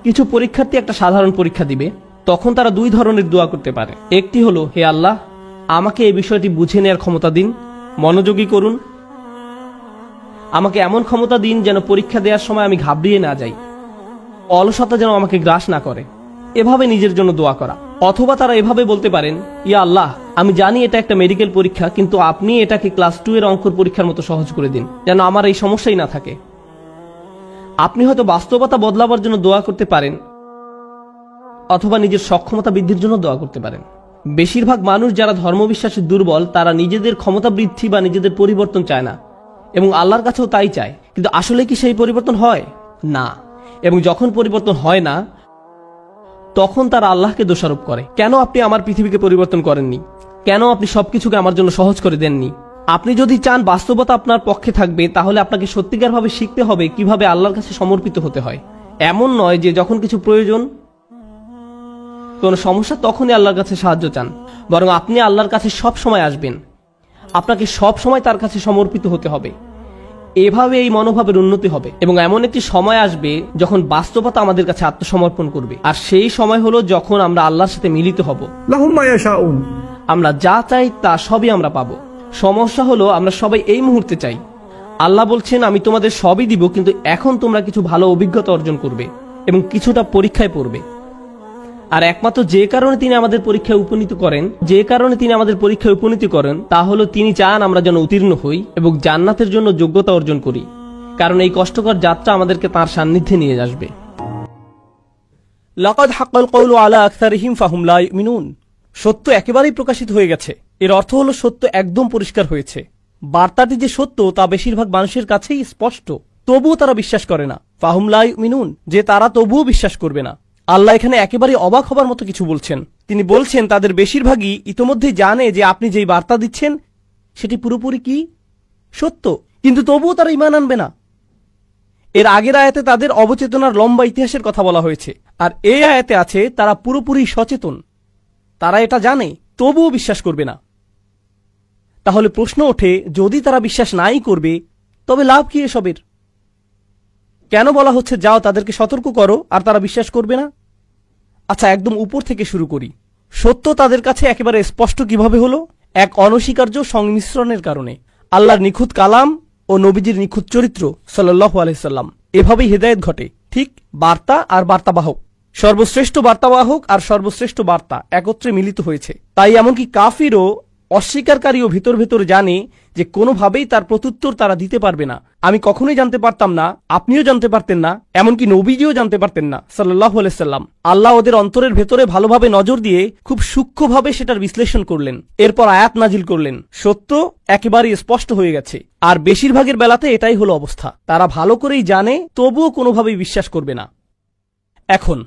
কিছু পরীক্ষার্থী একটা সাধারণ পরীক্ষা দিবে, তখন তারা দুই ধরনের দোয়া করতে পারে। একটি হলো, হে আল্লাহ, আমাকে এই বিষয়টি বুঝে নেওয়ার ক্ষমতা দিন, মনোযোগী করুন, আমাকে এমন ক্ষমতা দিন যেন পরীক্ষা দেওয়ার সময় আমি ঘাবড়িয়ে না যাই, অলসতা যেন আমাকে গ্রাস না করে, এভাবে নিজের জন্য দোয়া করা। অথবা তারা এভাবে বলতে পারেন, ইয়া আল্লাহ, আমি জানি এটা একটা মেডিকেল পরীক্ষা, কিন্তু আপনি এটাকে ক্লাস 2 এর অঙ্কর পরীক্ষার মতো সহজ করে দিন, যেন আমার এই সমস্যাই না থাকে। আপনি হয়তো বাস্তবতা বদলাবার জন্য দোয়া করতে পারেন, অথবা নিজের সক্ষমতা বৃদ্ধির জন্য দোয়া করতে পারেন। বেশিরভাগ মানুষ যারা ধর্মবিশ্বাসে দুর্বল, তারা নিজেদের ক্ষমতা বৃদ্ধি বা নিজেদের পরিবর্তন চায় না, এবং আল্লাহর কাছেও তাই চায়। কিন্তু আসলে কি সেই পরিবর্তন হয় না? এবং যখন পরিবর্তন হয় না, তখন তারা আল্লাহকে দোষারোপ করে, কেন আপনি আমার পৃথিবীকে পরিবর্তন করেননি, কেন আপনি সবকিছুকে আমার জন্য সহজ করে দেননি। আপনি যদি চান বাস্তবতা আপনার পক্ষে থাকবে, তাহলে আপনাকে সত্যিকারভাবে শিখতে হবে কিভাবে আল্লাহর কাছে সমর্পিত হতে হয়। এমন নয় যে যখন কিছু প্রয়োজন, কোন সমস্যা, তখনই আল্লাহর কাছে সাহায্য চান, বরং আপনি আল্লাহর কাছে সব সময় আসবেন, আপনাকে সব সময় তার কাছে সমর্পিত হতে হবে। এভাবে এই মনোভাবের উন্নতি হবে এবং এমন একটি সময় আসবে যখন বাস্তবতা আমাদের কাছে আত্মসমর্পণ করবে, আর সেই সময় হলো যখন আমরা আল্লাহর সাথে মিলিত হব। লাহুম মা ইয়াশাউন, আমরা যা চাই তা সবই আমরা পাবো। সমস্যা হলো আমরা সবাই এই মুহূর্তে চাই। আল্লাহ বলছেন, আমি তোমাদের সবই দিব, কিন্তু এখন তোমরা কিছু ভালো অভিজ্ঞতা অর্জন করবে এবং কিছুটা পরীক্ষায় পড়বে। আর একমাত্র যে কারণে তিনি আমাদের পরীক্ষায় উপনীত করেন, তা হলো তিনি চান আমরা যেন উত্তীর্ণ হই এবং জান্নাতের জন্য যোগ্যতা অর্জন করি, কারণ এই কষ্টকর যাত্রা আমাদেরকে তার সান্নিধ্যে নিয়ে আসবে। লাকাদ হাক্কাল কওলু আলা আকসারিহিম ফাহুম লা ইউমিনুন। সত্য একেবারেই প্রকাশিত হয়ে গেছে, এর অর্থ হলো সত্য একদম পরিষ্কার হয়েছে। বার্তাটি যে সত্য তা বেশিরভাগ মানুষের কাছেই স্পষ্ট, তবুও তারা বিশ্বাস করে না। ফাহুম লা ইউমিনুন, যে তারা তবুও বিশ্বাস করবে না। আল্লাহ এখানে একেবারে অবাক হবার মতো কিছু বলছেন। তিনি বলছেন তাদের বেশিরভাগই ইতোমধ্যেই জানে যে আপনি যেই বার্তা দিচ্ছেন সেটি পুরোপুরি কি সত্য, কিন্তু তবুও তারা ঈমান আনবে না। এর আগের আয়াতে তাদের অবচেতনার লম্বা ইতিহাসের কথা বলা হয়েছে, আর এই আয়াতে আছে তারা পুরোপুরি সচেতন, তারা এটা জানে, তবুও বিশ্বাস করবে না। তাহলে প্রশ্ন ওঠে, যদি তারা বিশ্বাস নাই করবে তবে লাভ কি এসবের? কেন বলা হচ্ছে যাও তাদেরকে সতর্ক করো, আর তারা বিশ্বাস করবে না? আচ্ছা, একদম উপর থেকে শুরু করি। সত্য তাদের কাছে একেবারে স্পষ্ট কিভাবে হলো? এক অনস্বীকার্য সংমিশ্রণের কারণে। আল্লাহর নিখুঁত কালাম ও নবীজির নিখুঁত চরিত্র সাল্লাল্লাহু আলাইহি সাল্লাম, এভাবেই হেদায়েত ঘটে। ঠিক বার্তা আর বার্তাবাহক, সর্বশ্রেষ্ঠ বার্তাবাহক আর সর্বশ্রেষ্ঠ বার্তা একত্রে মিলিত হয়েছে। তাই এমনকি কাফিরও, অস্বীকারীও ভিতর ভেতর জানে যে কোনোভাবেই তার প্রত্যুত্তর তারা দিতে পারবে না। আমি কখনোই জানতে পারতাম না, আপনিও জানতে পারতেন না, এমনকি নবীজিও জানতে পারতেন না সাল্লাল্লাহু আলাইহি সাল্লাম। আল্লাহ ওদের অন্তরের ভেতরে ভালোভাবে নজর দিয়ে খুব সূক্ষ্মভাবে সেটার বিশ্লেষণ করলেন, এরপর আয়াত নাজিল করলেন। সত্য একেবারেই স্পষ্ট হয়ে গেছে, আর বেশিরভাগের বেলাতে এটাই হলো অবস্থা। তারা ভালো করেই জানে, তবুও কোনোভাবেই বিশ্বাস করবে না। এখন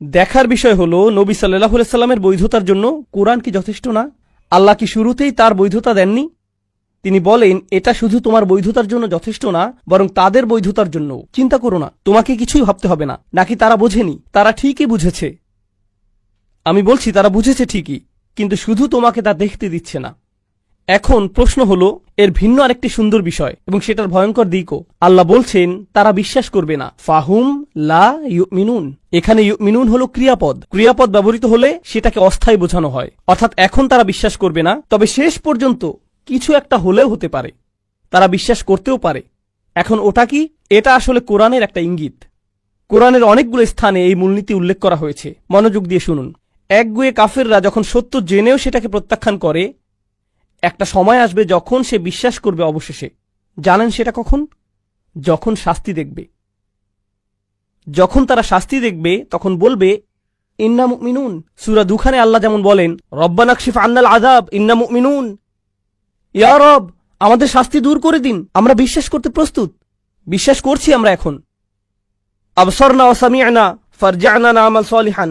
দেখার বিষয় হলো নবী সাল্লাল্লাহু আলাইহি সাল্লামের বৈধতার জন্য কোরআন কি যথেষ্ট না? আল্লাহ কি শুরুতেই তার বৈধতা দেননি? তিনি বলেন, এটা শুধু তোমার বৈধতার জন্য যথেষ্ট না, বরং তাদের বৈধতার জন্য। চিন্তা করো না, তোমাকে কিছুই ভাবতে হবে না। নাকি তারা বোঝেনি? তারা ঠিকই বুঝেছে। আমি বলছি তারা বুঝেছে ঠিকই, কিন্তু শুধু তোমাকে তা দেখতে দিচ্ছে না। এখন প্রশ্ন হলো, এর ভিন্ন আরেকটি সুন্দর বিষয় এবং সেটার ভয়ঙ্কর দিকও। আল্লাহ বলছেন তারা বিশ্বাস করবে না। ফাহুম লা ইউমিনুন। এখানে ইউমিনুন হলো ক্রিয়াপদ। ক্রিয়াপদ ব্যবহৃত হলে সেটাকে অস্থায়ী বোঝানো হয়, অর্থাৎ এখন তারা বিশ্বাস করবে না, তবে শেষ পর্যন্ত কিছু একটা হলেও হতে পারে, তারা বিশ্বাস করতেও পারে। এখন ওটা কি? এটা আসলে কোরআনের একটা ইঙ্গিত। কোরআনের অনেকগুলো স্থানে এই মূলনীতি উল্লেখ করা হয়েছে। মনোযোগ দিয়ে শুনুন। একগুয়ে কাফেররা যখন সত্য জেনেও সেটাকে প্রত্যাখ্যান করে, একটা সময় আসবে যখন সে বিশ্বাস করবে অবশেষে। জানেন সেটা কখন? যখন শাস্তি দেখবে। যখন তারা শাস্তি দেখবে তখন বলবে ইন্না মুমিনুন। সূরা দুখানে আল্লাহ যেমন বলেন, রব্বানা কশিফ আন্নাল আযাব ইন্না মুমিনুন। ইয়া রব, আমাদের শাস্তি দূর করে দিন, আমরা বিশ্বাস করতে প্রস্তুত, বিশ্বাস করছি আমরা এখন। আবসারনা ওয়া সামি'না ফারজি'না না'মাল সালিহান।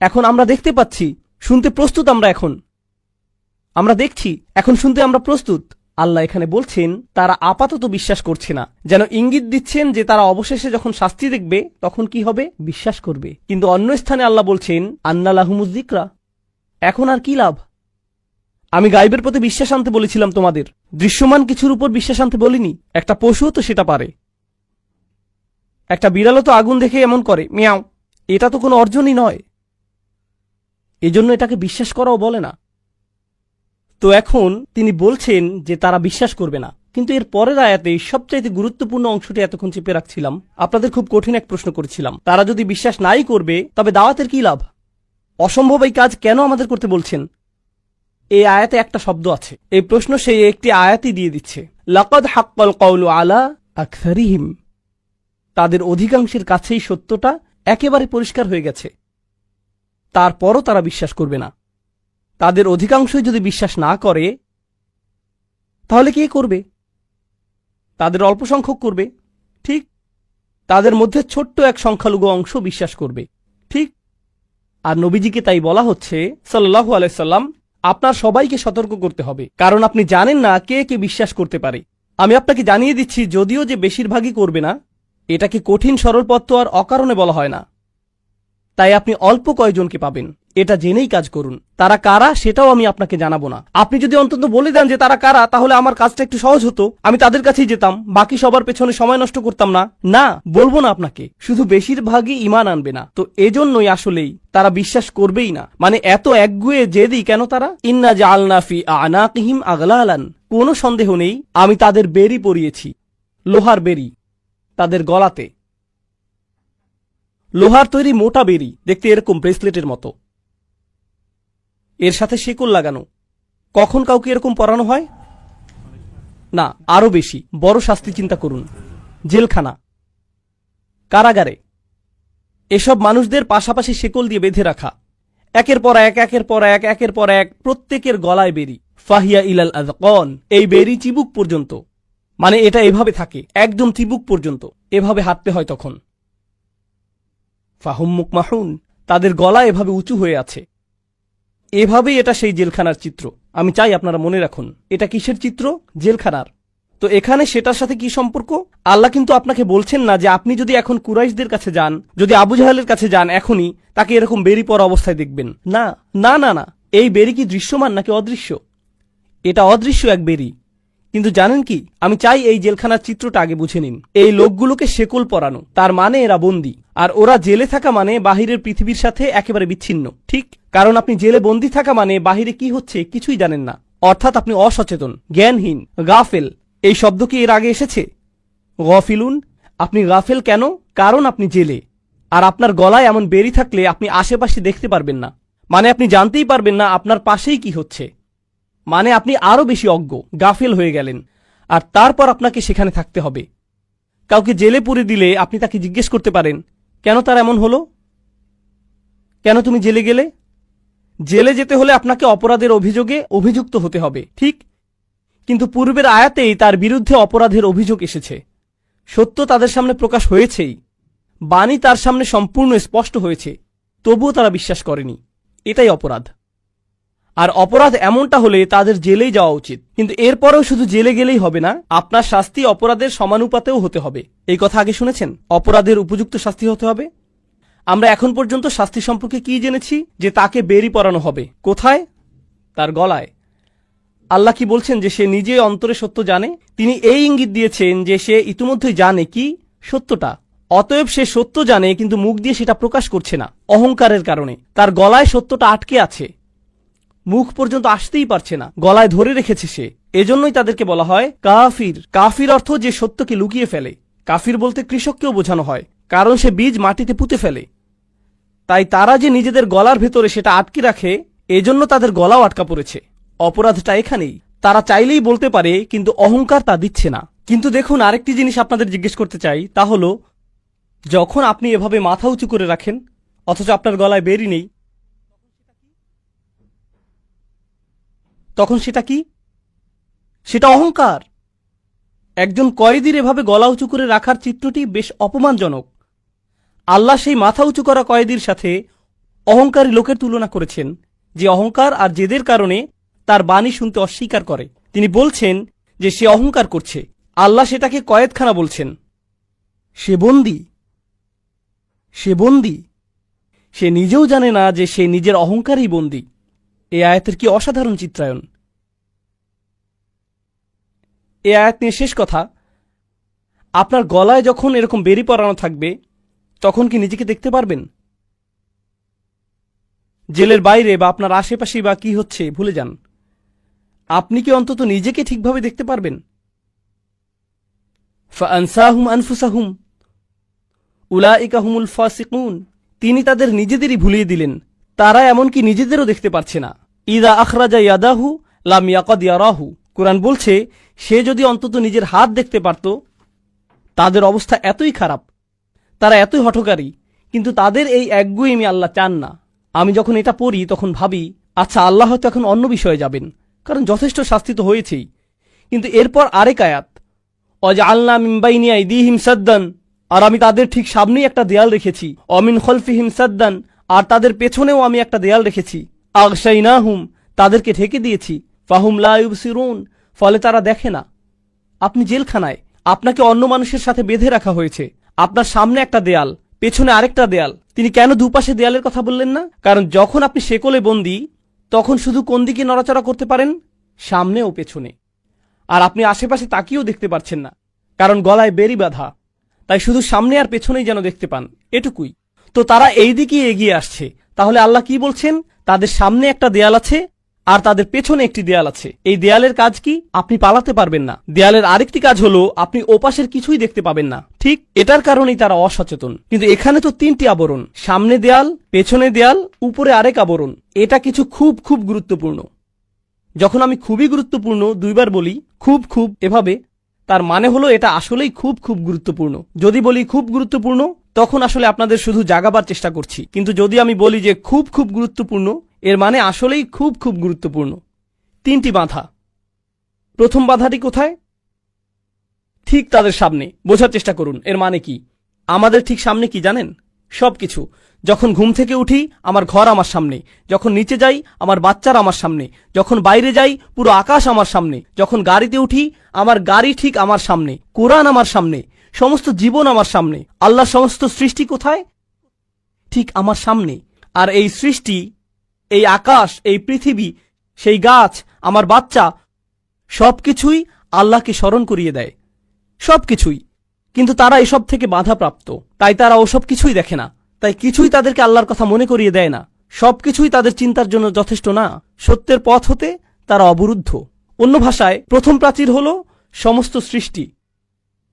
এখন আমরা দেখতে পাচ্ছি, শুনতে প্রস্তুত আমরা এখন। আমরা দেখছি, এখন শুনতে আমরা প্রস্তুত। আল্লাহ এখানে বলছেন তারা আপাতত বিশ্বাস করছে না, যেন ইঙ্গিত দিচ্ছেন যে তারা অবশেষে যখন শাস্তি দেখবে তখন কি হবে? বিশ্বাস করবে। কিন্তু অন্য স্থানে আল্লাহ বলছেন আন্না লাহুমুজ যিকরা। এখন আর কি লাভ? আমি গায়বের প্রতি বিশ্বাস আনতে বলেছিলাম তোমাদের, দৃশ্যমান কিছুর উপর বিশ্বাস আনতে বলিনি। একটা পশুও তো সেটা পারে। একটা বিড়ালও তো আগুন দেখে এমন করে, মিয়াও। এটা তো কোনো অর্জনই নয়, এজন্য এটাকে বিশ্বাস করাও বলে না। তো এখন তিনি বলছেন যে তারা বিশ্বাস করবে না। কিন্তু এর পরের আয়াতে সবচাইতে গুরুত্বপূর্ণ অংশটি এতক্ষণ চেপে রাখছিলাম। আপনাদের খুব কঠিন এক প্রশ্ন করেছিলাম, তারা যদি বিশ্বাস নাই করবে তবে দাওয়াতের কি লাভ? অসম্ভব এই কাজ কেন আমাদের করতে বলছেন? এই আয়াতে একটা শব্দ আছে। এই প্রশ্ন সেই একটি আয়াতই দিয়ে দিচ্ছে। লাকাদ হাক্কাল কওলু আলা আকসারিহিম। তাদের অধিকাংশের কাছেই সত্যটা একেবারে পরিষ্কার হয়ে গেছে, তারপরও তারা বিশ্বাস করবে না। তাদের অধিকাংশই যদি বিশ্বাস না করে তাহলে কে করবে? তাদের অল্প সংখ্যক করবে, ঠিক। তাদের মধ্যে ছোট্ট এক সংখ্যালঘু অংশ বিশ্বাস করবে, ঠিক। আর নবীজিকে তাই বলা হচ্ছে সাল্লাল্লাহু আলাইহি সাল্লাম, আপনার সবাইকে সতর্ক করতে হবে, কারণ আপনি জানেন না কে কে বিশ্বাস করতে পারে। আমি আপনাকে জানিয়ে দিচ্ছি, যদিও যে বেশিরভাগই করবে না, এটাকে কঠিন সরল পথ তো আর অকারণে বলা হয় না। তাই আপনি অল্প কয়জনকে পাবেন, এটা জেনেই কাজ করুন। তারা কারা সেটাও আমি আপনাকে জানাবো না। আপনি যদি অন্তত বলে দেন যে তারা কারা, তাহলে আমার কাজটা একটু সহজ হতো, আমি তাদের কাছেই যেতাম, বাকি সবার পেছনে সময় নষ্ট করতাম না। না, বলবো না আপনাকে, শুধু বেশিরভাগই ঈমান আনবে না। তো এজন্যই আসলেই তারা বিশ্বাস করবেই না। মানে এত একগুয়ে জেদি কেন তারা? ইন্না জাআলনা ফি আনাকিহিম আগলালান। কোনো সন্দেহ নেই আমি তাদের বেরি পরিয়েছি, লোহার বেরি, তাদের গলাতে। লোহার তৈরি মোটা বেরি, দেখতে এরকম ব্রেসলেটের মতো, এর সাথে শেকল লাগানো। কখন কাউকে এরকম পরানো হয়? না, আরো বেশি বড় শাস্তি চিন্তা করুন, জেলখানা, কারাগারে। এসব মানুষদের পাশাপাশি শেকল দিয়ে বেঁধে রাখা, একের পর এক, একের পর এক, একের পর এক, প্রত্যেকের গলায় বেরি। ফাহিয়া ইলাল আযকান। এই বেরি চিবুক পর্যন্ত, মানে এটা এভাবে থাকে একদম চিবুক পর্যন্ত, এভাবে হাঁটতে হয় তখন। ফাহুম মুকমাহুন। তাদের গলা এভাবে উঁচু হয়ে আছে। এভাবেই এটা সেই জেলখানার চিত্র। আমি চাই আপনারা মনে রাখুন, এটা কিসের চিত্র? জেলখানার। তো এখানে সেটার সাথে কি সম্পর্ক? আল্লাহ কিন্তু আপনাকে বলছেন না যে আপনি যদি এখন কুরাইশদের কাছে যান, যদি আবু জাহেলের কাছে যান, এখনই তাকে এরকম বেরি পরা অবস্থায় দেখবেন। না না না না, এই বেরি কি দৃশ্যমান নাকি অদৃশ্য? এটা অদৃশ্য এক বেরি। কিন্তু জানেন কি, আমি চাই এই জেলখানার চিত্রটা আগে বুঝে নিন। এই লোকগুলোকে শেকল পরানো, তার মানে এরা বন্দী। আর ওরা জেলে থাকা মানে বাহিরের পৃথিবীর সাথে একেবারে বিচ্ছিন্ন, ঠিক। কারণ আপনি জেলে বন্দী থাকা মানে বাহিরে কি হচ্ছে কিছুই জানেন না, অর্থাৎ আপনি অসচেতন, জ্ঞানহীন, গাফেল। এই শব্দ কি এর আগে এসেছে? গফিলুন। আপনি গাফেল কেন? কারণ আপনি জেলে। আর আপনার গলায় এমন বেরি থাকলে আপনি আশেপাশে দেখতে পারবেন না, মানে আপনি জানতেই পারবেন না আপনার পাশেই কি হচ্ছে, মানে আপনি আরো বেশি অজ্ঞ, গাফেল হয়ে গেলেন। আর তারপর আপনাকে সেখানে থাকতে হবে। কাউকে জেলে পুরে দিলে আপনি তাকে জিজ্ঞেস করতে পারেন, কেন তার এমন হলো? কেন তুমি জেলে গেলে? জেলে যেতে হলে আপনাকে অপরাধের অভিযোগে অভিযুক্ত হতে হবে, ঠিক। কিন্তু পূর্বের আয়াতেই তার বিরুদ্ধে অপরাধের অভিযোগ এসেছে। সত্য তাদের সামনে প্রকাশ হয়েছেই, বাণী তার সামনে সম্পূর্ণ স্পষ্ট হয়েছে। তবুও তারা বিশ্বাস করেনি। এটাই অপরাধ। আর অপরাধ এমনটা হলে তাদের জেলেই যাওয়া উচিত। কিন্তু এরপরেও শুধু জেলে গেলেই হবে না, আপনার শাস্তি অপরাধের সমানুপাতেও হতে হবে। এই কথা আগে শুনেছেন? অপরাধের উপযুক্ত শাস্তি হতে হবে। আমরা এখন পর্যন্ত শাস্তি সম্পর্কে কি জেনেছি? যে তাকে বেরি পরানো হবে। কোথায়? তার গলায়। আল্লাহ কি বলছেন? যে সে নিজে অন্তরে সত্য জানে। তিনি এই ইঙ্গিত দিয়েছেন যে সে ইতিমধ্যেই জানে কি সত্যটা। অতএব সে সত্য জানে, কিন্তু মুখ দিয়ে সেটা প্রকাশ করছে না, অহংকারের কারণে। তার গলায় সত্যটা আটকে আছে, মুখ পর্যন্ত আসতেই পারছে না, গলায় ধরে রেখেছে সে। এজন্যই তাদেরকে বলা হয় কাফির। কাফির অর্থ যে সত্যকে লুকিয়ে ফেলে। কাফির বলতে কৃষককেও বোঝানো হয়, কারণ সে বীজ মাটিতে পুঁতে ফেলে। তাই তারা যে নিজেদের গলার ভেতরে সেটা আটকে রাখে, এজন্য তাদের গলাও আটকা পড়েছে। অপরাধটা এখানেই। তারা চাইলেই বলতে পারে, কিন্তু অহংকার তা দিচ্ছে না। কিন্তু দেখুন, আরেকটি জিনিস আপনাদের জিজ্ঞেস করতে চাই, তা হলো যখন আপনি এভাবে মাথা উঁচু করে রাখেন অথচ আপনার গলায় বেরি নেই, তখন সেটা কি? সেটা অহংকার। একজন কয়েদির এভাবে গলা উঁচু করে রাখার চিত্রটি বেশ অপমানজনক। আল্লাহ সেই মাথা উঁচু করা কয়েদির সাথে অহংকারী লোকের তুলনা করেছেন, যে অহংকার আর জেদের কারণে তার বাণী শুনতে অস্বীকার করে। তিনি বলছেন যে সে অহংকার করছে। আল্লাহ সেটাকে কয়েদখানা বলছেন। সে বন্দী। সে বন্দী। সে নিজেও জানে না যে সে নিজের অহংকারেই বন্দী। এই আয়াতের কি অসাধারণ চিত্রায়ন! এই আয়াত নিয়ে শেষ কথা, আপনার গলায় যখন এরকম বেরি পরানো থাকবে, তখন কি নিজেকে দেখতে পারবেন? জেলের বাইরে বা আপনার আশেপাশে বা কি হচ্ছে ভুলে যান, আপনি কি অন্তত নিজেকে ঠিকভাবে দেখতে পারবেন? ফাআনসাহুম আনফুসাহুম উলাইকা হুমুল ফাসিকুন। তিনি তাদের নিজেদেরই ভুলিয়ে দিলেন, তারা এমনকি নিজেদেরও দেখতে পারছে না। ইদা আখরাজা ইয়াদাহু লাম ইয়াকাদ ইয়ারাহু। কুরআন বলছে, সে যদি অন্তত নিজের হাত দেখতে পারত। তাদের অবস্থা এতই খারাপ, তারা এতই হঠকারী, কিন্তু তাদের এই একগুঁয়েমি আল্লাহ চান না। আমি যখন এটা পড়ি তখন ভাবি, আচ্ছা, আল্লাহ হয়তো এখন অন্য বিষয়ে যাবেন, কারণ যথেষ্ট শাস্তি তো হয়েছেই। কিন্তু এরপর আরেক আয়াত, ওয়াজআলনা মিন বাইনি আইদিহিম সাদ্দান, আর আমি তাদের ঠিক সামনেই একটা দেয়াল রেখেছি। অমিন খলফিহিম সাদ্দান, আর তাদের পেছনেও আমি একটা দেয়াল রেখেছি। আগশাইনাহুম, তাদেরকে ঢেকে দিয়েছি। ফাহুম লা ইউবসিরুন, ফলে তারা দেখে না। আপনি জেলখানায়, আপনাকে অন্য মানুষের সাথে বেঁধে রাখা হয়েছে। আপনার সামনে একটা দেয়াল, পেছনে আরেকটা দেয়াল। তিনি কেন দুপাশে দেয়ালের কথা বললেন না? কারণ যখন আপনি শেকলে বন্দী, তখন শুধু কোন দিকে নড়াচড়া করতে পারেন? সামনে ও পেছনে। আর আপনি আশেপাশে তাকিয়েও দেখতে পারছেন না, কারণ গলায় বেরি বাঁধা। তাই শুধু সামনে আর পেছনেই যেন দেখতে পান, এটুকুই। তো তারা এই দিকে এগিয়ে আসছে। তাহলে আল্লাহ কি বলছেন? তাদের সামনে একটা দেয়াল আছে আর তাদের পেছনে একটি দেয়াল আছে। এই দেয়ালের কাজ কি? আপনি পালাতে পারবেন না। দেয়ালের আরেকটি কাজ হলো, আপনি ওপাশের কিছুই দেখতে পাবেন না। ঠিক এটার কারণেই তারা অসচেতন। কিন্তু এখানে তো তিনটি আবরণ, সামনে দেয়াল, পেছনে দেয়াল, উপরে আরেক আবরণ। এটা কিছু খুব খুব গুরুত্বপূর্ণ। যখন আমি খুবই গুরুত্বপূর্ণ দুইবার বলি, খুব খুব এভাবে, তার মানে হলো এটা আসলেই খুব খুব গুরুত্বপূর্ণ। যদি বলি খুব গুরুত্বপূর্ণ, তখন আসলে আপনাদের শুধু জাগাবার চেষ্টা করছি। কিন্তু যদি আমি বলি যে খুব খুব গুরুত্বপূর্ণ, এর মানে আসলেই খুব খুব গুরুত্বপূর্ণ। তিনটি বাধা। প্রথম বাধাটি কোথায়? ঠিক তাদের সামনে। বোঝার চেষ্টা করুন এর মানে কি। আমাদের ঠিক সামনে কি জানেন? সবকিছু। যখন ঘুম থেকে উঠি, আমার ঘর আমার সামনে। যখন নিচে যাই, আমার বাচ্চারা আমার সামনে। যখন বাইরে যাই, পুরো আকাশ আমার সামনে। যখন গাড়িতে উঠি, আমার গাড়ি ঠিক আমার সামনে। কোরআন আমার সামনে। সমস্ত জীবন আমার সামনে। আল্লাহর সমস্ত সৃষ্টি কোথায়? ঠিক আমার সামনে। আর এই সৃষ্টি, এই আকাশ, এই পৃথিবী, সেই গাছ, আমার বাচ্চা, সবকিছুই আল্লাহকে স্মরণ করিয়ে দেয়। সবকিছুই। কিন্তু তারা এসব থেকে বাধাপ্রাপ্ত, তাই তারা ওসব কিছুই দেখে না। তাই কিছুই তাদেরকে আল্লাহর কথা মনে করিয়ে দেয় না। সবকিছুই তাদের চিন্তার জন্য যথেষ্ট না। সত্যের পথ হতে তারা অবরুদ্ধ। অন্য ভাষায়, প্রথম প্রাচীর হল সমস্ত সৃষ্টি।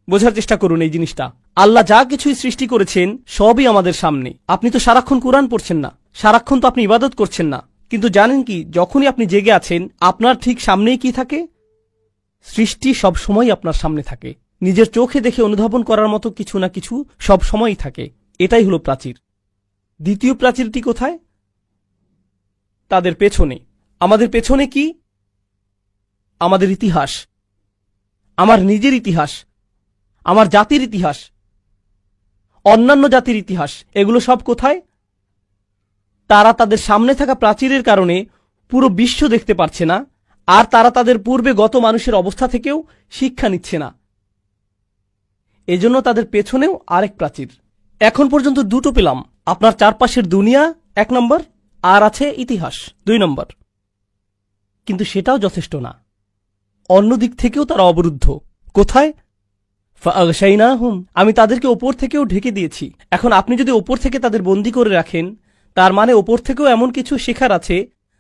বোঝার চেষ্টা করুন এই জিনিসটা। আল্লাহ যা কিছুই সৃষ্টি করেছেন, সবই আমাদের সামনে। আপনি তো সারাক্ষণ কোরআন পড়ছেন না, সারাক্ষণ তো আপনি ইবাদত করছেন না। কিন্তু জানেন কি, যখনই আপনি জেগে আছেন, আপনার ঠিক সামনেই কি থাকে? সৃষ্টি সব সময় আপনার সামনে থাকে। নিজের চোখে দেখে অনুধাবন করার মতো কিছু না কিছু সব সময়ই থাকে। এটাই হলো প্রাচীর। দ্বিতীয় প্রাচীরটি কোথায়? তাদের পেছনে। আমাদের পেছনে কি? আমাদের ইতিহাস, আমার নিজের ইতিহাস, আমার জাতির ইতিহাস, অন্যান্য জাতির ইতিহাস। এগুলো সব কোথায়? তারা তাদের সামনে থাকা প্রাচীরের কারণে পুরো বিশ্ব দেখতে পারছে না, আর তারা তাদের পূর্বে গত মানুষের অবস্থা থেকেও শিক্ষা নিচ্ছে না। এজন্য তাদের পেছনেও আরেক প্রাচীর। এখন পর্যন্ত দুটো পেলাম, আপনার চারপাশের দুনিয়া 1 নম্বর, আর আছে ইতিহাস 2 নম্বর। কিন্তু সেটাও যথেষ্ট না, অন্য দিক থেকেও তারা অবরুদ্ধ। কোথায়? ফাগশাইনাহুম, আমি তাদেরকে ওপর থেকেও ঢেকে দিয়েছি। এখন আপনি যদি ওপর থেকে তাদের বন্দী করে রাখেন, তার মানে ওপর থেকেও এমন কিছু শেখার আছে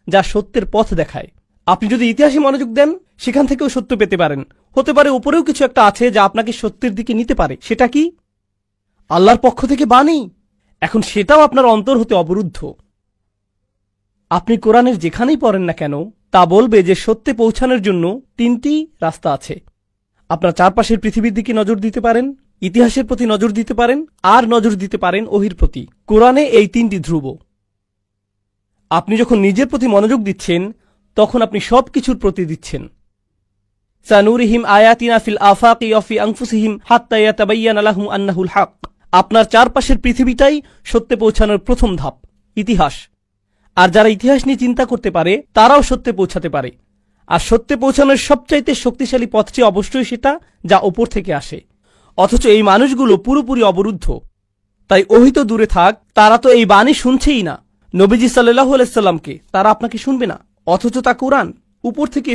যা সত্যের পথ দেখায়। আপনি যদি ইতিহাসে মনোযোগ দেন, সেখান থেকেও সত্য পেতে পারেন। হতে পারে ওপরেও কিছু একটা আছে যা আপনাকে সত্যের দিকে নিতে পারে। সেটা কি? আল্লাহর পক্ষ থেকে বাণী। এখন সেটাও আপনার অন্তর হতে অবরুদ্ধ। আপনি কোরআনের যেখানেই পড়েন না কেন, তা বলবে যে সত্যে পৌঁছানোর জন্য 3টি রাস্তা আছে। আপনার চারপাশের পৃথিবীর দিকে নজর দিতে পারেন, ইতিহাসের প্রতি নজর দিতে পারেন, আর নজর দিতে পারেন ওহির প্রতি। কোরআনে এই 3টি ধ্রুব। আপনি যখন নিজের প্রতি মনোযোগ দিচ্ছেন, তখন আপনি সবকিছুর প্রতি দিচ্ছেন। সানুরিহিম আয়াতিনা ফিল আফাকি ওয়া ফি আনফুসিহিম হাত্তা ইয়াতাবায়্যানা লাহুম আন্নাহুল হক। আপনার চারপাশের পৃথিবীটাই সত্যে পৌঁছানোর প্রথম ধাপ, ইতিহাস। আর যারা ইতিহাস নিয়ে চিন্তা করতে পারে, তারাও সত্যে পৌঁছাতে পারে। আর সত্যে পৌঁছানোর সবচাইতে শক্তিশালী পথটি অবশ্যই সেটা যা ওপর থেকে আসে। অথচ এই মানুষগুলো পুরোপুরি অবরুদ্ধ। তাই ওহি তো দূরে থাক, তারা তো এই বাণী শুনছেই না। নবীজি সাল্লাল্লাহু আলাইহি সাল্লামকে তারা আপনাকে শুনবে না, অথচ তা কোরআন উপর থেকে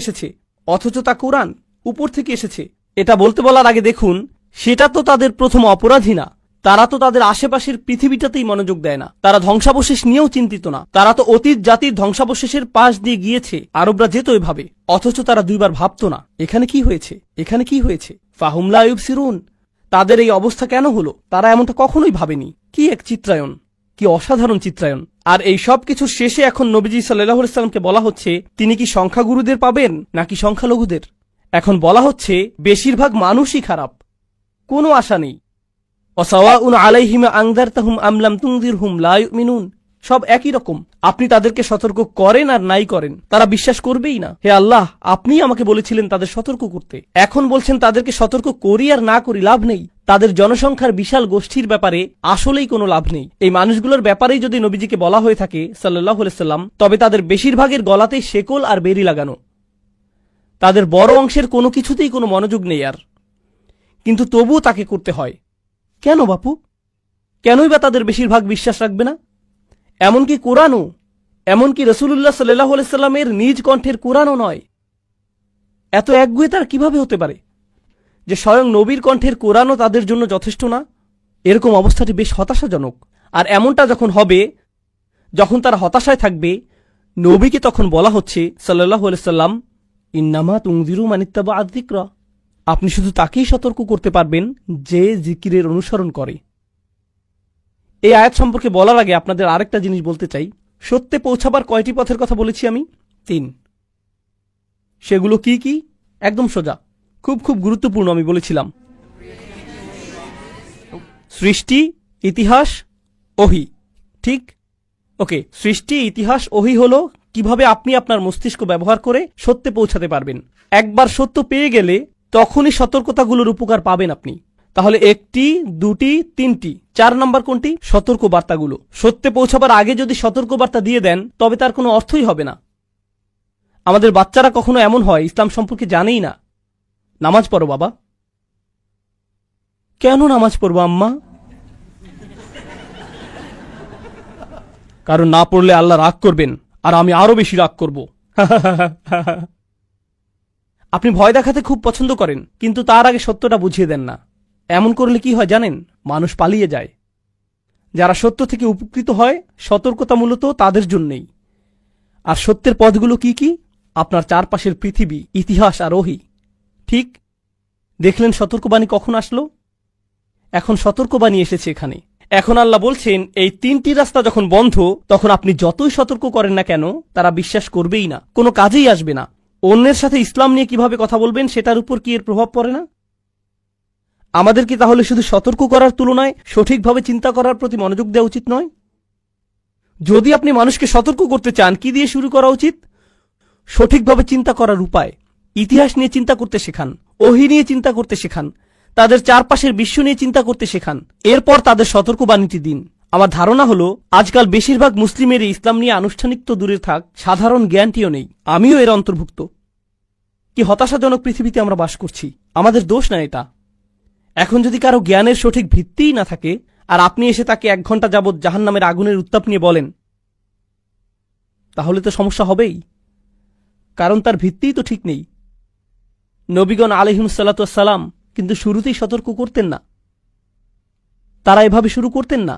এসেছে। এটা বলতে বলার আগে দেখুন, সেটা তো তাদের প্রথম অপরাধী না। তারা তো তাদের আশেপাশের পৃথিবীটাতেই মনোযোগ দেয় না। তারা ধ্বংসাবশেষ নিয়েও চিন্তিত না। তারা তো অতীত জাতির ধ্বংসাবশেষের পাশ দিয়ে গিয়েছে, আরবরা যেত এভাবে। অথচ তারা 2 বার ভাবত না, এখানে কি হয়েছে। ফাহুম লা ইউবসিরুন, তাদের এই অবস্থা কেন হলো? তারা এমনটা কখনোই ভাবেনি। কি এক চিত্রায়ন, কি অসাধারণ চিত্রায়ন। আর এই সব কিছুর শেষে এখন নবীজি সাল্লাল্লাহু আলাইহি সাল্লামকে বলা হচ্ছে, তিনি কি সংখ্যাগুরুদের পাবেন নাকি সংখ্যালঘুদের? এখন বলা হচ্ছে বেশিরভাগ মানুষই খারাপ, কোনো আশা নেই। ওয়াসাওয়াউন আলাইহিম আনযারতাহুম আম লাম তুনযিরহুম লা ইউমিনুন, সব একই রকম। আপনি তাদেরকে সতর্ক করেন আর নাই করেন, তারা বিশ্বাস করবেই না। হে আল্লাহ, আপনিই আমাকে বলেছিলেন তাদের সতর্ক করতে, এখন বলছেন তাদেরকে সতর্ক করি আর না করি লাভ নেই। তাদের জনসংখ্যার বিশাল গোষ্ঠীর ব্যাপারে আসলেই কোনো লাভ নেই। এই মানুষগুলোর ব্যাপারেই যদি নবীজিকে বলা হয়ে থাকে সাল্লাল্লাহু আলাইহি সাল্লাম, তবে তাদের বেশিরভাগের গলাতেই শেকল আর বেরি লাগানো। তাদের বড় অংশের কোনো কিছুতেই কোনো মনোযোগ নেই আর, কিন্তু তবুও তাকে করতে হয়। কেন বাপু? কেনই বা তাদের বেশিরভাগ বিশ্বাস রাখবে না? এমনকি কোরআনও, এমনকি রাসূলুল্লাহ সাল্লাল্লাহু আলাইহি সাল্লামের নিজ কণ্ঠের কোরআনও নয়। এত একগুঁয়ে তার কিভাবে হতে পারে যে স্বয়ং নবীর কণ্ঠের কোরআনও তাদের জন্য যথেষ্ট না? এরকম অবস্থাটি বেশ হতাশাজনক। আর এমনটা যখন হবে, যখন তারা হতাশায় থাকবে, নবীকে তখন বলা হচ্ছে সাল্লাল্লাহু আলাইহি সাল্লাম, ইন্নামা তুনযিরু মান ইত্তাবা'a আয-যিকরা, আপনি শুধু তাকেই সতর্ক করতে পারবেন যে জিকিরের অনুসরণ করে। এই আয়াত সম্পর্কে বলার আগে আপনাদের আরেকটা জিনিস বলতে চাই। সত্যে পৌঁছাবার কয়টি পথের কথা বলেছি আমি? 3। সেগুলো কি কি? একদম সোজা, খুব গুরুত্বপূর্ণ। আমি বলেছিলাম সৃষ্টি, ইতিহাস, ওহি। ঠিক? ওকে, সৃষ্টি, ইতিহাস, ওহি হলো কিভাবে আপনি আপনার মস্তিষ্ক ব্যবহার করে সত্যে পৌঁছাতে পারবেন। একবার সত্য পেয়ে গেলে তখনই সতর্কতাগুলোর উপকার পাবেন আপনি। তাহলে 1টি, 2টি, 3টি, 4 নম্বর কোনটি? সতর্ক বার্তাগুলো। সত্যে পৌঁছাবার আগে যদি সতর্ক বার্তা দিয়ে দেন, তবে তার কোনো অর্থই হবে না। আমাদের বাচ্চারা কখনো এমন হয় ইসলাম সম্পর্কে জানেই না। নামাজ পড়ো বাবা। কেন নামাজ পড়বো আম্মা? কারণ না পড়লে আল্লাহ রাগ করবেন, আর আমি আরো বেশি রাগ করব। আপনি ভয় দেখাতে খুব পছন্দ করেন, কিন্তু তার আগে সত্যটা বুঝিয়ে দেন না। এমন করলে কি হয় জানেন? মানুষ পালিয়ে যায়। যারা সত্য থেকে উপকৃত হয়, সতর্কতা মূলত তাদের জন্যই। আর সত্যের পথগুলো কি কি? আপনার চারপাশের পৃথিবী, ইতিহাস আর ওহি। ঠিক দেখলেন সতর্কবাণী কখন আসলো? এখন সতর্কবাণী এসেছে এখানে। এখন আল্লাহ বলছেন, এই 3টি রাস্তা যখন বন্ধ, তখন আপনি যতই সতর্ক করেন না কেন, তারা বিশ্বাস করবেই না, কোনো কাজেই আসবে না। অন্যের সাথে ইসলাম নিয়ে কিভাবে কথা বলবেন, সেটার উপর কি এর প্রভাব পড়ে না? আমাদের কি তাহলে শুধু সতর্ক করার তুলনায় সঠিকভাবে চিন্তা করার প্রতি মনোযোগ দেওয়া উচিত নয়? যদি আপনি মানুষকে সতর্ক করতে চান, কি দিয়ে শুরু করা উচিত? সঠিকভাবে চিন্তা করার উপায়। ইতিহাস নিয়ে চিন্তা করতে শেখান, ওহী নিয়ে চিন্তা করতে শেখান, তাদের চারপাশের বিশ্ব নিয়ে চিন্তা করতে শেখান। এরপর তাদের সতর্কবাণীটি দিন। আমার ধারণা হলো আজকাল বেশিরভাগ মুসলিমেরই ইসলাম নিয়ে আনুষ্ঠানিক তো দূরে থাক, সাধারণ জ্ঞানটিও নেই। আমিও এর অন্তর্ভুক্ত। কি হতাশাজনক পৃথিবীতে আমরা বাস করছি। আমাদের দোষ না এটা। এখন যদি কারো জ্ঞানের সঠিক ভিত্তিই না থাকে, আর আপনি এসে তাকে 1 ঘন্টা যাবৎ জাহান্নামের আগুনের উত্তাপ নিয়ে বলেন, তাহলে তো সমস্যা হবেই, কারণ তার ভিত্তিই তো ঠিক নেই। নবীগণ আলাইহিমুসসালাতু ওয়াসসালাম কিন্তু শুরুতেই সতর্ক করতেন না। তারা এভাবে শুরু করতেন না,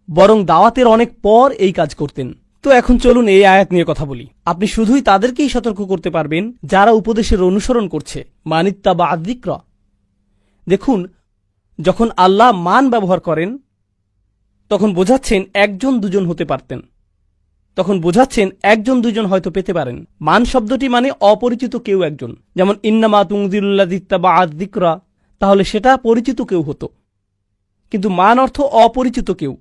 বরং দাওয়াতের অনেক পর এই কাজ করতেন। তো এখন চলুন এই আয়াত নিয়ে কথা বলি। আপনি শুধুই তাদেরকেই সতর্ক করতে পারবেন যারা উপদেশের অনুসরণ করছে, মানিত্তাবা আয-যিকরা। দেখুন, যখন আল্লাহ মান ব্যবহার করেন তখন বোঝাচ্ছেন 1 2 হতে পারতেন, তখন বোঝাচ্ছেন 1 2 হয়তো পেতে পারেন। মান শব্দটি মানে অপরিচিত কেউ একজন, যেমন ইন্নামা তুনজিরুল্লাযী ইত্তাবা আয-যিকরা, তাহলে সেটা পরিচিত কেউ হতো, কিন্তু মান অর্থ অপরিচিত কেউ।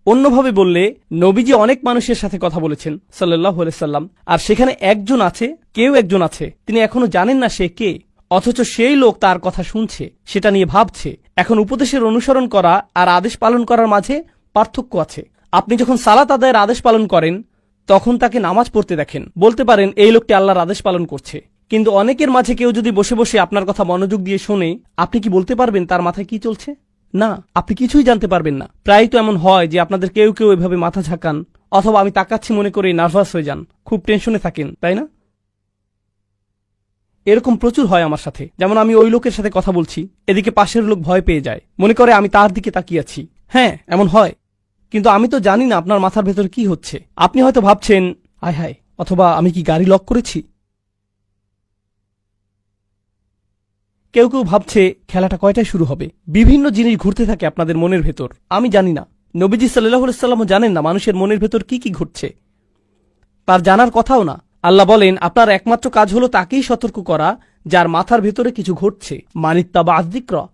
অন্যভাবে বললে নবীজি অনেক মানুষের সাথে কথা বলেছেন সাল্লাল্লাহু আলাইহি সাল্লাম, আর সেখানে কেউ একজন আছে, তিনি এখনো জানেন না সে কে, অথচ সেই লোক তার কথা শুনছে, সেটা নিয়ে ভাবছে। এখন উপদেশের অনুসরণ করা আর আদেশ পালন করার মাঝে পার্থক্য আছে। আপনি যখন সালাত আদায়ের আদেশ পালন করেন তখন তাকে নামাজ পড়তে দেখেন, বলতে পারেন এই লোকটি আল্লাহর আদেশ পালন করছে। কিন্তু অনেকের মাঝে কেউ যদি বসে বসে আপনার কথা মনোযোগ দিয়ে শোনে, আপনি কি বলতে পারবেন তার মাথায় কি চলছে? না, আপনি কিছুই জানতে পারবেন না। প্রায় তো এমন হয় যে আপনাদের কেউ কেউ এভাবে মাথা ঝাঁকান, অথবা আমি তাকাচ্ছি মনে করে নার্ভাস হয়ে যান, খুব টেনশনে থাকেন, তাই না? এরকম প্রচুর হয় আমার সাথে। যেমন আমি ওই লোকের সাথে কথা বলছি, এদিকে পাশের লোক ভয় পেয়ে যায়, মনে করে আমি তার দিকে তাকিয়ে আছি। হ্যাঁ, এমন হয়, কিন্তু আমি তো জানি না আপনার মাথার ভেতর কি হচ্ছে। আপনি হয়তো ভাবছেন আয় হায়, অথবা আমি কি গাড়ি লক করেছি। কেউ কেউ ভাবছে খেলাটা কয়টায় শুরু হবে। বিভিন্ন জিনিস ঘুরতে থাকে আপনাদের মনের ভেতর, আমি জানি না। নবীজি সাল্লাল্লাহু আলাইহি সাল্লামও জানেন না মানুষের মনের ভেতর কি কি ঘটছে, তার জানার কথাও না। আল্লাহ বলেন আপনার একমাত্র কাজ হলো তাকেই সতর্ক করা যার মাথার ভেতরে কিছু ঘটছে, মানিত্তাবা আয-যিকরা।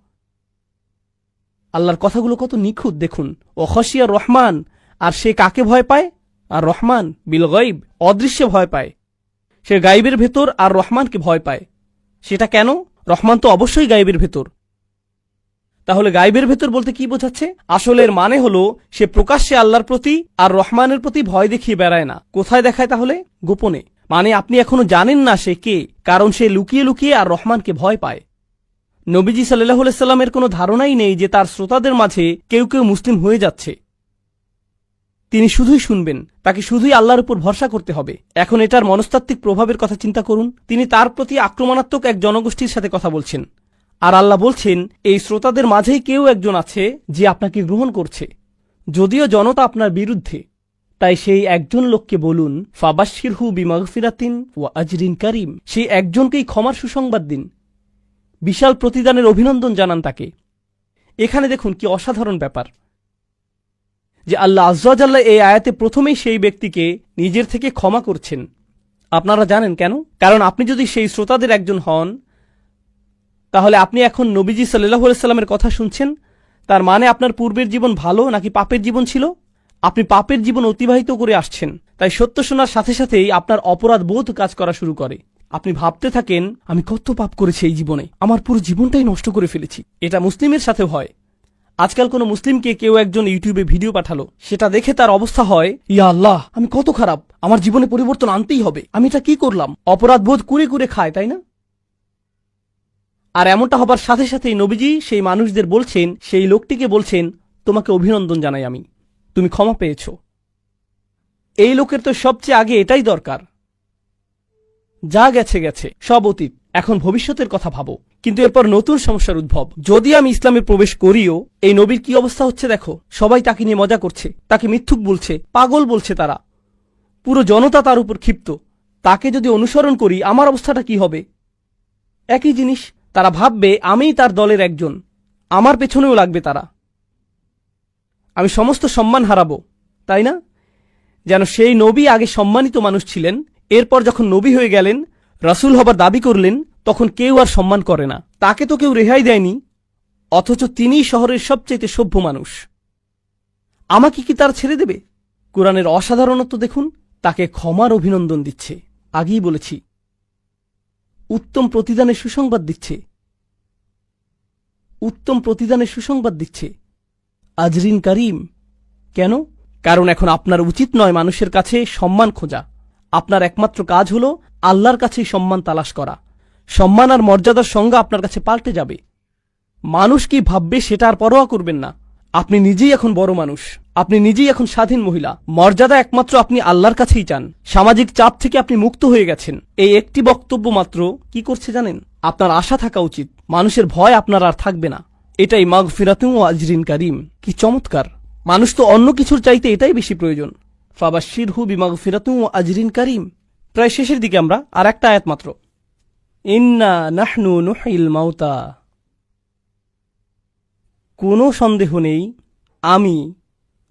আল্লাহর কথাগুলো কত নিখুঁত দেখুন। ও খশিয়া রহমান, আর সে কাকে ভয় পায়? আর রহমান বিল গায়ব, অদৃশ্যে ভয় পায়। সে গায়বের ভেতর আর রহমানকে ভয় পায়। সেটা কেন? রহমান তো অবশ্যই গায়বের ভেতর। তাহলে গায়বের ভেতর বলতে কি বোঝাচ্ছে? আসলে এর মানে হলো সে প্রকাশ্যে আল্লাহর প্রতি আর রহমানের প্রতি ভয় দেখিয়ে বেড়ায় না। কোথায় দেখায় তাহলে? গোপনে। মানে আপনি এখনো জানেন না সে কে, কারণ সে লুকিয়ে লুকিয়ে আর রহমানকে ভয় পায়। নবীজি সাল্লাল্লাহু আলাইহি সাল্লামের কোনো ধারণাই নেই যে তার শ্রোতাদের মাঝে কেউ কেউ মুসলিম হয়ে যাচ্ছে। তিনি শুধুই শুনবেন, তাকে শুধুই আল্লাহর উপর ভরসা করতে হবে। এখন এটার মনস্তাত্ত্বিক প্রভাবের কথা চিন্তা করুন। তিনি তার প্রতি আক্রমণাত্মক এক জনগোষ্ঠীর সাথে কথা বলছেন, আর আল্লাহ বলছেন এই শ্রোতাদের মাঝেই কেউ একজন আছে যে আপনাকে গ্রহণ করছে, যদিও জনতা আপনার বিরুদ্ধে। তাই সেই একজন লোককে বলুন ফাবাশশিরহু বিমাগফিরাতিন ওয়া আজরিন কারীম, সেই একজনকেই ক্ষমার সুসংবাদ দিন, বিশাল প্রতিদানের অভিনন্দন জানান তাকে। এখানে দেখুন কি অসাধারণ ব্যাপার যে আল্লাহ আযজা ওয়া জাল্লা এই আয়াতে প্রথমেই সেই ব্যক্তিকে নিজের থেকে ক্ষমা করছেন। আপনারা জানেন কেন? কারণ আপনি যদি সেই শ্রোতাদের একজন হন, তাহলে আপনি এখন নবীজি সাল্লাল্লাহু আলাইহি সাল্লামের কথা শুনছেন। তার মানে আপনার পূর্বের জীবন ভালো নাকি পাপের জীবন ছিল? আপনি পাপের জীবন অতিবাহিত করে আসছেন। তাই সত্য শোনার সাথে সাথেই আপনার অপরাধ বোধ কাজ করা শুরু করে। আপনি ভাবতে থাকেন আমি কত পাপ করেছি এই জীবনে, আমার পুরো জীবনটাই নষ্ট করে ফেলেছি। এটা মুসলিমের সাথেও হয়। আজকাল কোনো মুসলিমকে কেউ একজন ইউটিউবে ভিডিও পাঠালো, সেটা দেখে তার অবস্থা হয় ইয়া আল্লাহ আমি কত খারাপ, আমার জীবনে পরিবর্তন আনতেই হবে, আমি এটা কি করলাম। অপরাধ বোধ কুরে কুরে খায়, তাই না? আর এমনটা হবার সাথে সাথেই নবীজি সেই মানুষদের বলছেন, সেই লোকটিকে বলছেন তোমাকে অভিনন্দন জানাই আমি, তুমি ক্ষমা পেয়েছ। এই লোকের তো সবচেয়ে আগে এটাই দরকার। যা গেছে গেছে, সব অতীত, এখন ভবিষ্যতের কথা ভাবো। কিন্তু এরপর নতুন সমস্যার উদ্ভব। যদি আমি ইসলামে প্রবেশ করিও, এই নবীর কি অবস্থা হচ্ছে দেখো। সবাই তাকে নিয়ে মজা করছে, তাকে মিথ্যুক বলছে, পাগল বলছে তারা। পুরো জনতা তার উপর ক্ষিপ্ত। তাকে যদি অনুসরণ করি আমার অবস্থাটা কি হবে? একই জিনিস, তারা ভাববে আমিই তার দলের একজন, আমার পেছনেও লাগবে তারা, আমি সমস্ত সম্মান হারাবো, তাই না? যেন সেই নবী আগে সম্মানিত মানুষ ছিলেন, এরপর যখন নবী হয়ে গেলেন, রাসূল হবার দাবি করলেন, তখন কেউ আর সম্মান করে না। তাকে তো কেউ রেহাই দেয়নি, অথচ তিনিই শহরের সবচেয়ে সভ্য মানুষ। আমাকে কি তার ছেড়ে দেবে? কোরআনের অসাধারণত্ব দেখুন, তাকে ক্ষমার অভিনন্দন দিচ্ছে। আগেই বলেছি, উত্তম প্রতিদানের সুসংবাদ দিচ্ছে, উত্তম প্রতিদানের সুসংবাদ দিচ্ছে, আজরিন কারিম, কেন? কারণ এখন আপনার উচিত নয় মানুষের কাছে সম্মান খোঁজা। আপনার একমাত্র কাজ হল আল্লাহর কাছেই সম্মান তালাশ করা। সম্মান আর মর্যাদার সংজ্ঞা আপনার কাছে পাল্টে যাবে। মানুষ কি ভাববে সেটা আর পরোয়া করবেন না। আপনি নিজেই এখন বড় মানুষ, আপনি নিজেই এখন স্বাধীন মহিলা। মর্যাদা একমাত্র আপনি আল্লাহর কাছেই চান। সামাজিক চাপ থেকে আপনি মুক্ত হয়ে গেছেন। এই একটি বক্তব্য মাত্র কি করছে জানেন? আপনার আশা থাকা উচিত, মানুষের ভয় আপনার আর থাকবে না। এটাই মাগফিরাতুন ওয়া আজরিন কারীম। কি চমৎকার! মানুষ তো অন্য কিছুর চাইতে এটাই বেশি প্রয়োজন। ফাবাশশিরহু বিমাগফিরাতুন ওয়া আজরিন কারীম। প্রায় শেষের দিকে আমরা, আর একটা আয়াত মাত্র। ইন্না নাহনু নুহিল মাউতা। কোনো সন্দেহ নেই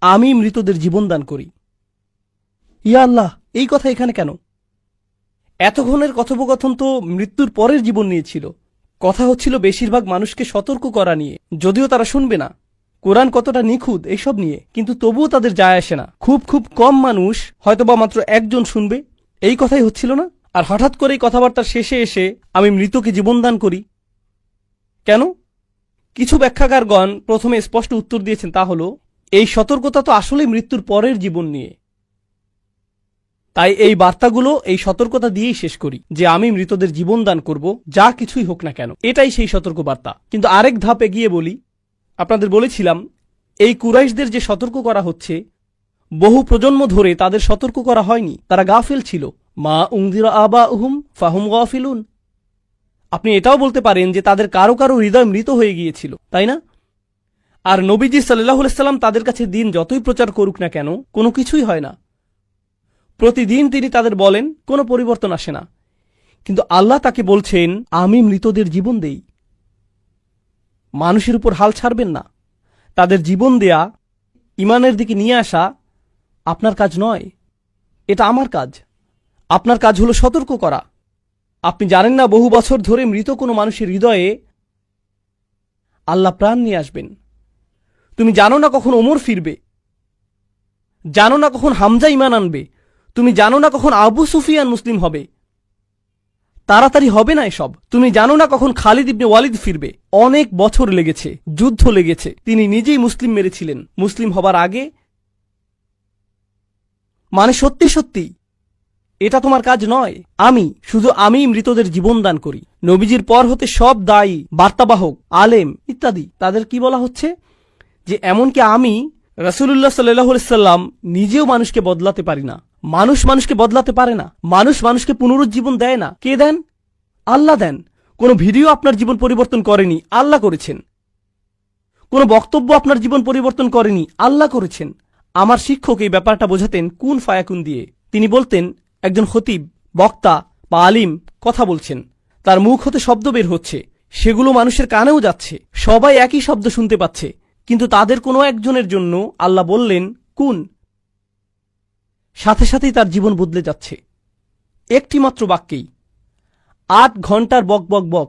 আমি মৃতদের জীবন দান করি। ইয়া আল্লাহ, এই কথা এখানে কেন? এতক্ষণের কথোপকথন তো মৃত্যুর পরের জীবন নিয়েছিল। কথা হচ্ছিল বেশিরভাগ মানুষকে সতর্ক করা নিয়ে, যদিও তারা শুনবে না। কোরআন কতটা নিখুঁত এসব নিয়ে, কিন্তু তবুও তাদের যায় আসে না। খুব কম মানুষ, হয়তোবা মাত্র একজন শুনবে, এই কথাই হচ্ছিল না। আর হঠাৎ করে এই কথাবার্তার শেষে এসে আমি মৃতকে জীবন দান করি কেন? কিছু ব্যাখ্যাকারগণ প্রথমে স্পষ্ট উত্তর দিয়েছেন, তা হল এই সতর্কতা তো আসলে মৃত্যুর পরের জীবন নিয়ে। তাই এই বার্তাগুলো এই সতর্কতা দিয়েই শেষ করি যে আমি মৃতদের জীবন দান করব, যা কিছুই হোক না কেন। এটাই সেই সতর্ক বার্তা। কিন্তু আরেক ধাপ এগিয়ে বলি, আপনাদের বলেছিলাম এই কুরাইশদের যে সতর্ক করা হচ্ছে, বহু প্রজন্ম ধরে তাদের সতর্ক করা হয়নি, তারা গাফিল ছিল। মা উনজিরা আবাউহুম ফাহুম গাফিলুন। আপনি এটাও বলতে পারেন যে তাদের কারো কারো হৃদয় মৃত হয়ে গিয়েছিল, তাই না? আর নবীজি সাল্লাল্লাহু আলাইহি সাল্লাম তাদের কাছে দিন যতই প্রচার করুক না কেন, কোনো কিছুই হয় না। প্রতিদিন তিনি তাদের বলেন, কোনো পরিবর্তন আসে না। কিন্তু আল্লাহ তাকে বলছেন, আমি মৃতদের জীবন দেই। মানুষের উপর হাল ছাড়বেন না। তাদের জীবন দেয়া, ইমানের দিকে নিয়ে আসা আপনার কাজ নয়, এটা আমার কাজ। আপনার কাজ হলো সতর্ক করা। আপনি জানেন না বহু বছর ধরে মৃত কোনো মানুষের হৃদয়ে আল্লাহ প্রাণ নিয়ে আসবেন। তুমি জানো না কখন ওমর ফিরবে, জানো না কখন হামজা ঈমান আনবে, তুমি জানো না কখন আবু সুফিয়ান মুসলিম হবে। তাড়াতাড়ি হবে না এসব। তুমি জানো না কখন খালিদ ইবনে ওয়ালিদ ফিরবে। অনেক বছর লেগেছে, যুদ্ধ লেগেছে। তিনি নিজেই মুসলিম মেরেছিলেন মুসলিম হবার আগে। মানে সত্যি সত্যি এটা তোমার কাজ নয়। আমি মৃতদের জীবন দান করি। নবীজির পর হতে সব দায়ী, বার্তাবাহক, আলেম ইত্যাদি, তাদের কি বলা হচ্ছে যে এমনকি আমি রাসূলুল্লাহ সাল্লাল্লাহু আলাইহি সাল্লাম নিজেও মানুষকে বদলাতে পারি না। মানুষ মানুষকে বদলাতে পারে না। মানুষ মানুষকে পুনরুজ্জীবন দেয় না। কে দেন? আল্লাহ দেন। কোনো ভিডিও আপনার জীবন পরিবর্তন করেনি, আল্লাহ করেছেন। কোনো বক্তব্য আপনার জীবন পরিবর্তন করেনি, আল্লাহ করেছেন। আমার শিক্ষক এই ব্যাপারটা বোঝাতেন কুন ফায়াকুন দিয়ে। তিনি বলতেন, একজন খতিব, বক্তা বা আলিম কথা বলছেন, তার মুখ হতে শব্দ বের হচ্ছে, সেগুলো মানুষের কানেও যাচ্ছে, সবাই একই শব্দ শুনতে পাচ্ছে, কিন্তু তাদের কোনো একজনের জন্য আল্লাহ বললেন কুন, সাথে সাথেই তার জীবন বদলে যাচ্ছে। একটি মাত্র বাক্যেই। 8 ঘন্টার বক বক বক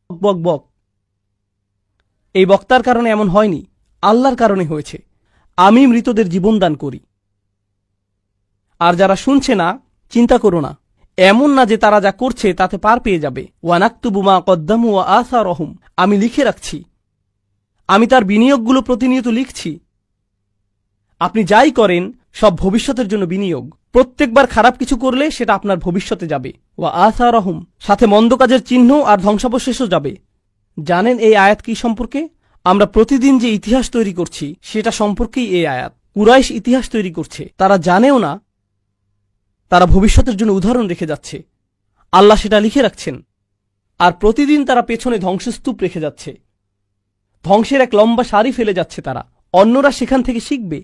বক বক। এই বক্তার কারণে এমন হয়নি, আল্লাহর কারণে হয়েছে। আমি মৃতদের জীবন দান করি। আর যারা শুনছে না, চিন্তা করো না, এমন না যে তারা যা করছে তাতে পার পেয়ে যাবে। ওয়ানাকতুবু মা কদ্দামু ওয়া আসারহুম। আমি লিখে রাখছি, আমি তার বিনিয়োগগুলো প্রতিনিয়ত লিখছি। আপনি যাই করেন সব ভবিষ্যতের জন্য বিনিয়োগ। প্রত্যেকবার খারাপ কিছু করলে সেটা আপনার ভবিষ্যতে যাবে। ওয়া আসারহুম, সাথে মন্দ কাজের চিহ্ন আর ধ্বংসাবশেষও যাবে। জানেন এই আয়াত কি সম্পর্কে? আমরা প্রতিদিন যে ইতিহাস তৈরি করছি সেটা সম্পর্কেই এই আয়াত। কুরাইশ ইতিহাস তৈরি করছে, তারা জানেও না তারা ভবিষ্যতের জন্য উদাহরণ রেখে যাচ্ছে। আল্লাহ সেটা লিখে রাখছেন। আর প্রতিদিন তারা পেছনে ধ্বংসস্তূপ রেখে যাচ্ছে, ধ্বংসের এক লম্বা সারি ফেলে যাচ্ছে তারা। অন্যরা সেখান থেকে শিখবে।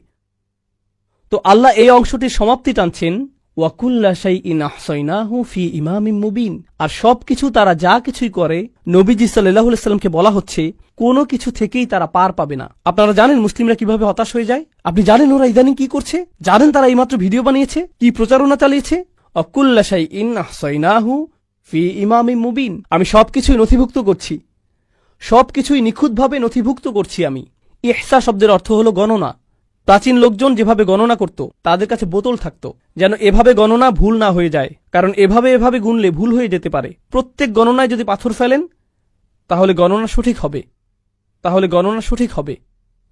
তো আল্লাহ এই অংশটির সমাপ্তি টানছেন, ওয়াকুল্লা শাইইন আহসাইনাহু ফি ইমামিম মুবিন। আর সবকিছু তারা যা কিছুই করে, নবীজি সাল্লাল্লাহু আলাইহি সাল্লামকে বলা হচ্ছে কোনো কিছু থেকেই তারা পার পাবে না। আপনারা জানেন মুসলিমরা কিভাবে হতাশ হয়ে যায়? আপনি জানেন ওরা ইদানিং কি করছে? জানেন তারা এইমাত্র ভিডিও বানিয়েছে, কি প্রচারণা চালিয়েছে? ওয়াকুল্লা শাইইন আহসাইনাহু ফি ইমামিম মুবিন। আমি সবকিছুই নথিভুক্ত করছি, সবকিছুই নিখুঁতভাবে নথিভুক্ত করছি আমি। ইহসা শব্দের অর্থ হলো গণনা। প্রাচীন লোকজন যেভাবে গণনা করত, তাদের কাছে বোতল থাকত, যেন এভাবে গণনা ভুল না হয়ে যায়। কারণ এভাবে গুনলে ভুল হয়ে যেতে পারে। প্রত্যেক গণনায় যদি পাথর ফেলেন তাহলে গণনা সঠিক হবে,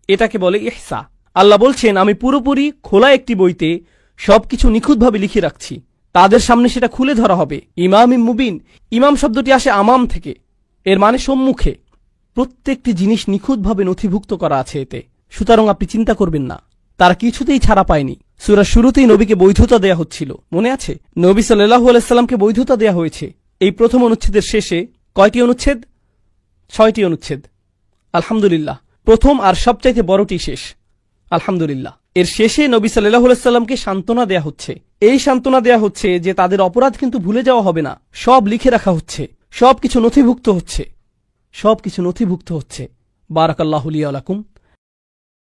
এটাকে বলে ইহসা। আল্লাহ বলছেন, আমি পুরোপুরি খোলা একটি বইতে সবকিছু নিখুঁতভাবে লিখে রাখছি, তাদের সামনে সেটা খুলে ধরা হবে। ইমাম মুবিন, ইমাম শব্দটি আসে আমাম থেকে, এর মানে সম্মুখে। প্রত্যেকটি জিনিস নিখুঁতভাবে নথিভুক্ত করা আছে এতে। সুতরাং আপনি চিন্তা করবেন না, তারা কিছুতেই ছাড়া পায়নি। সূরার শুরুতেই নবীকে বৈধতা দেয়া হচ্ছিল, মনে আছে? নবী সাল্লাল্লাহু আলাইহি সাল্লামকে বৈধতা দেয়া হয়েছে। এই প্রথম অনুচ্ছেদের শেষে কয়টি অনুচ্ছেদ? 6টি অনুচ্ছেদ। আলহামদুলিল্লাহ, প্রথম আর সবচাইতে বড়টি শেষ। আলহামদুলিল্লাহ। এর শেষে নবী সাল্লাল্লাহু আলাইহি সাল্লামকে সান্ত্বনা দেয়া হচ্ছে। এই সান্ত্বনা দেয়া হচ্ছে যে তাদের অপরাধ কিন্তু ভুলে যাওয়া হবে না, সব লিখে রাখা হচ্ছে, সবকিছু নথিভুক্ত হচ্ছে, সবকিছু নথিভুক্ত হচ্ছে। বারাকাল্লাহু লি ওয়া লাকুম।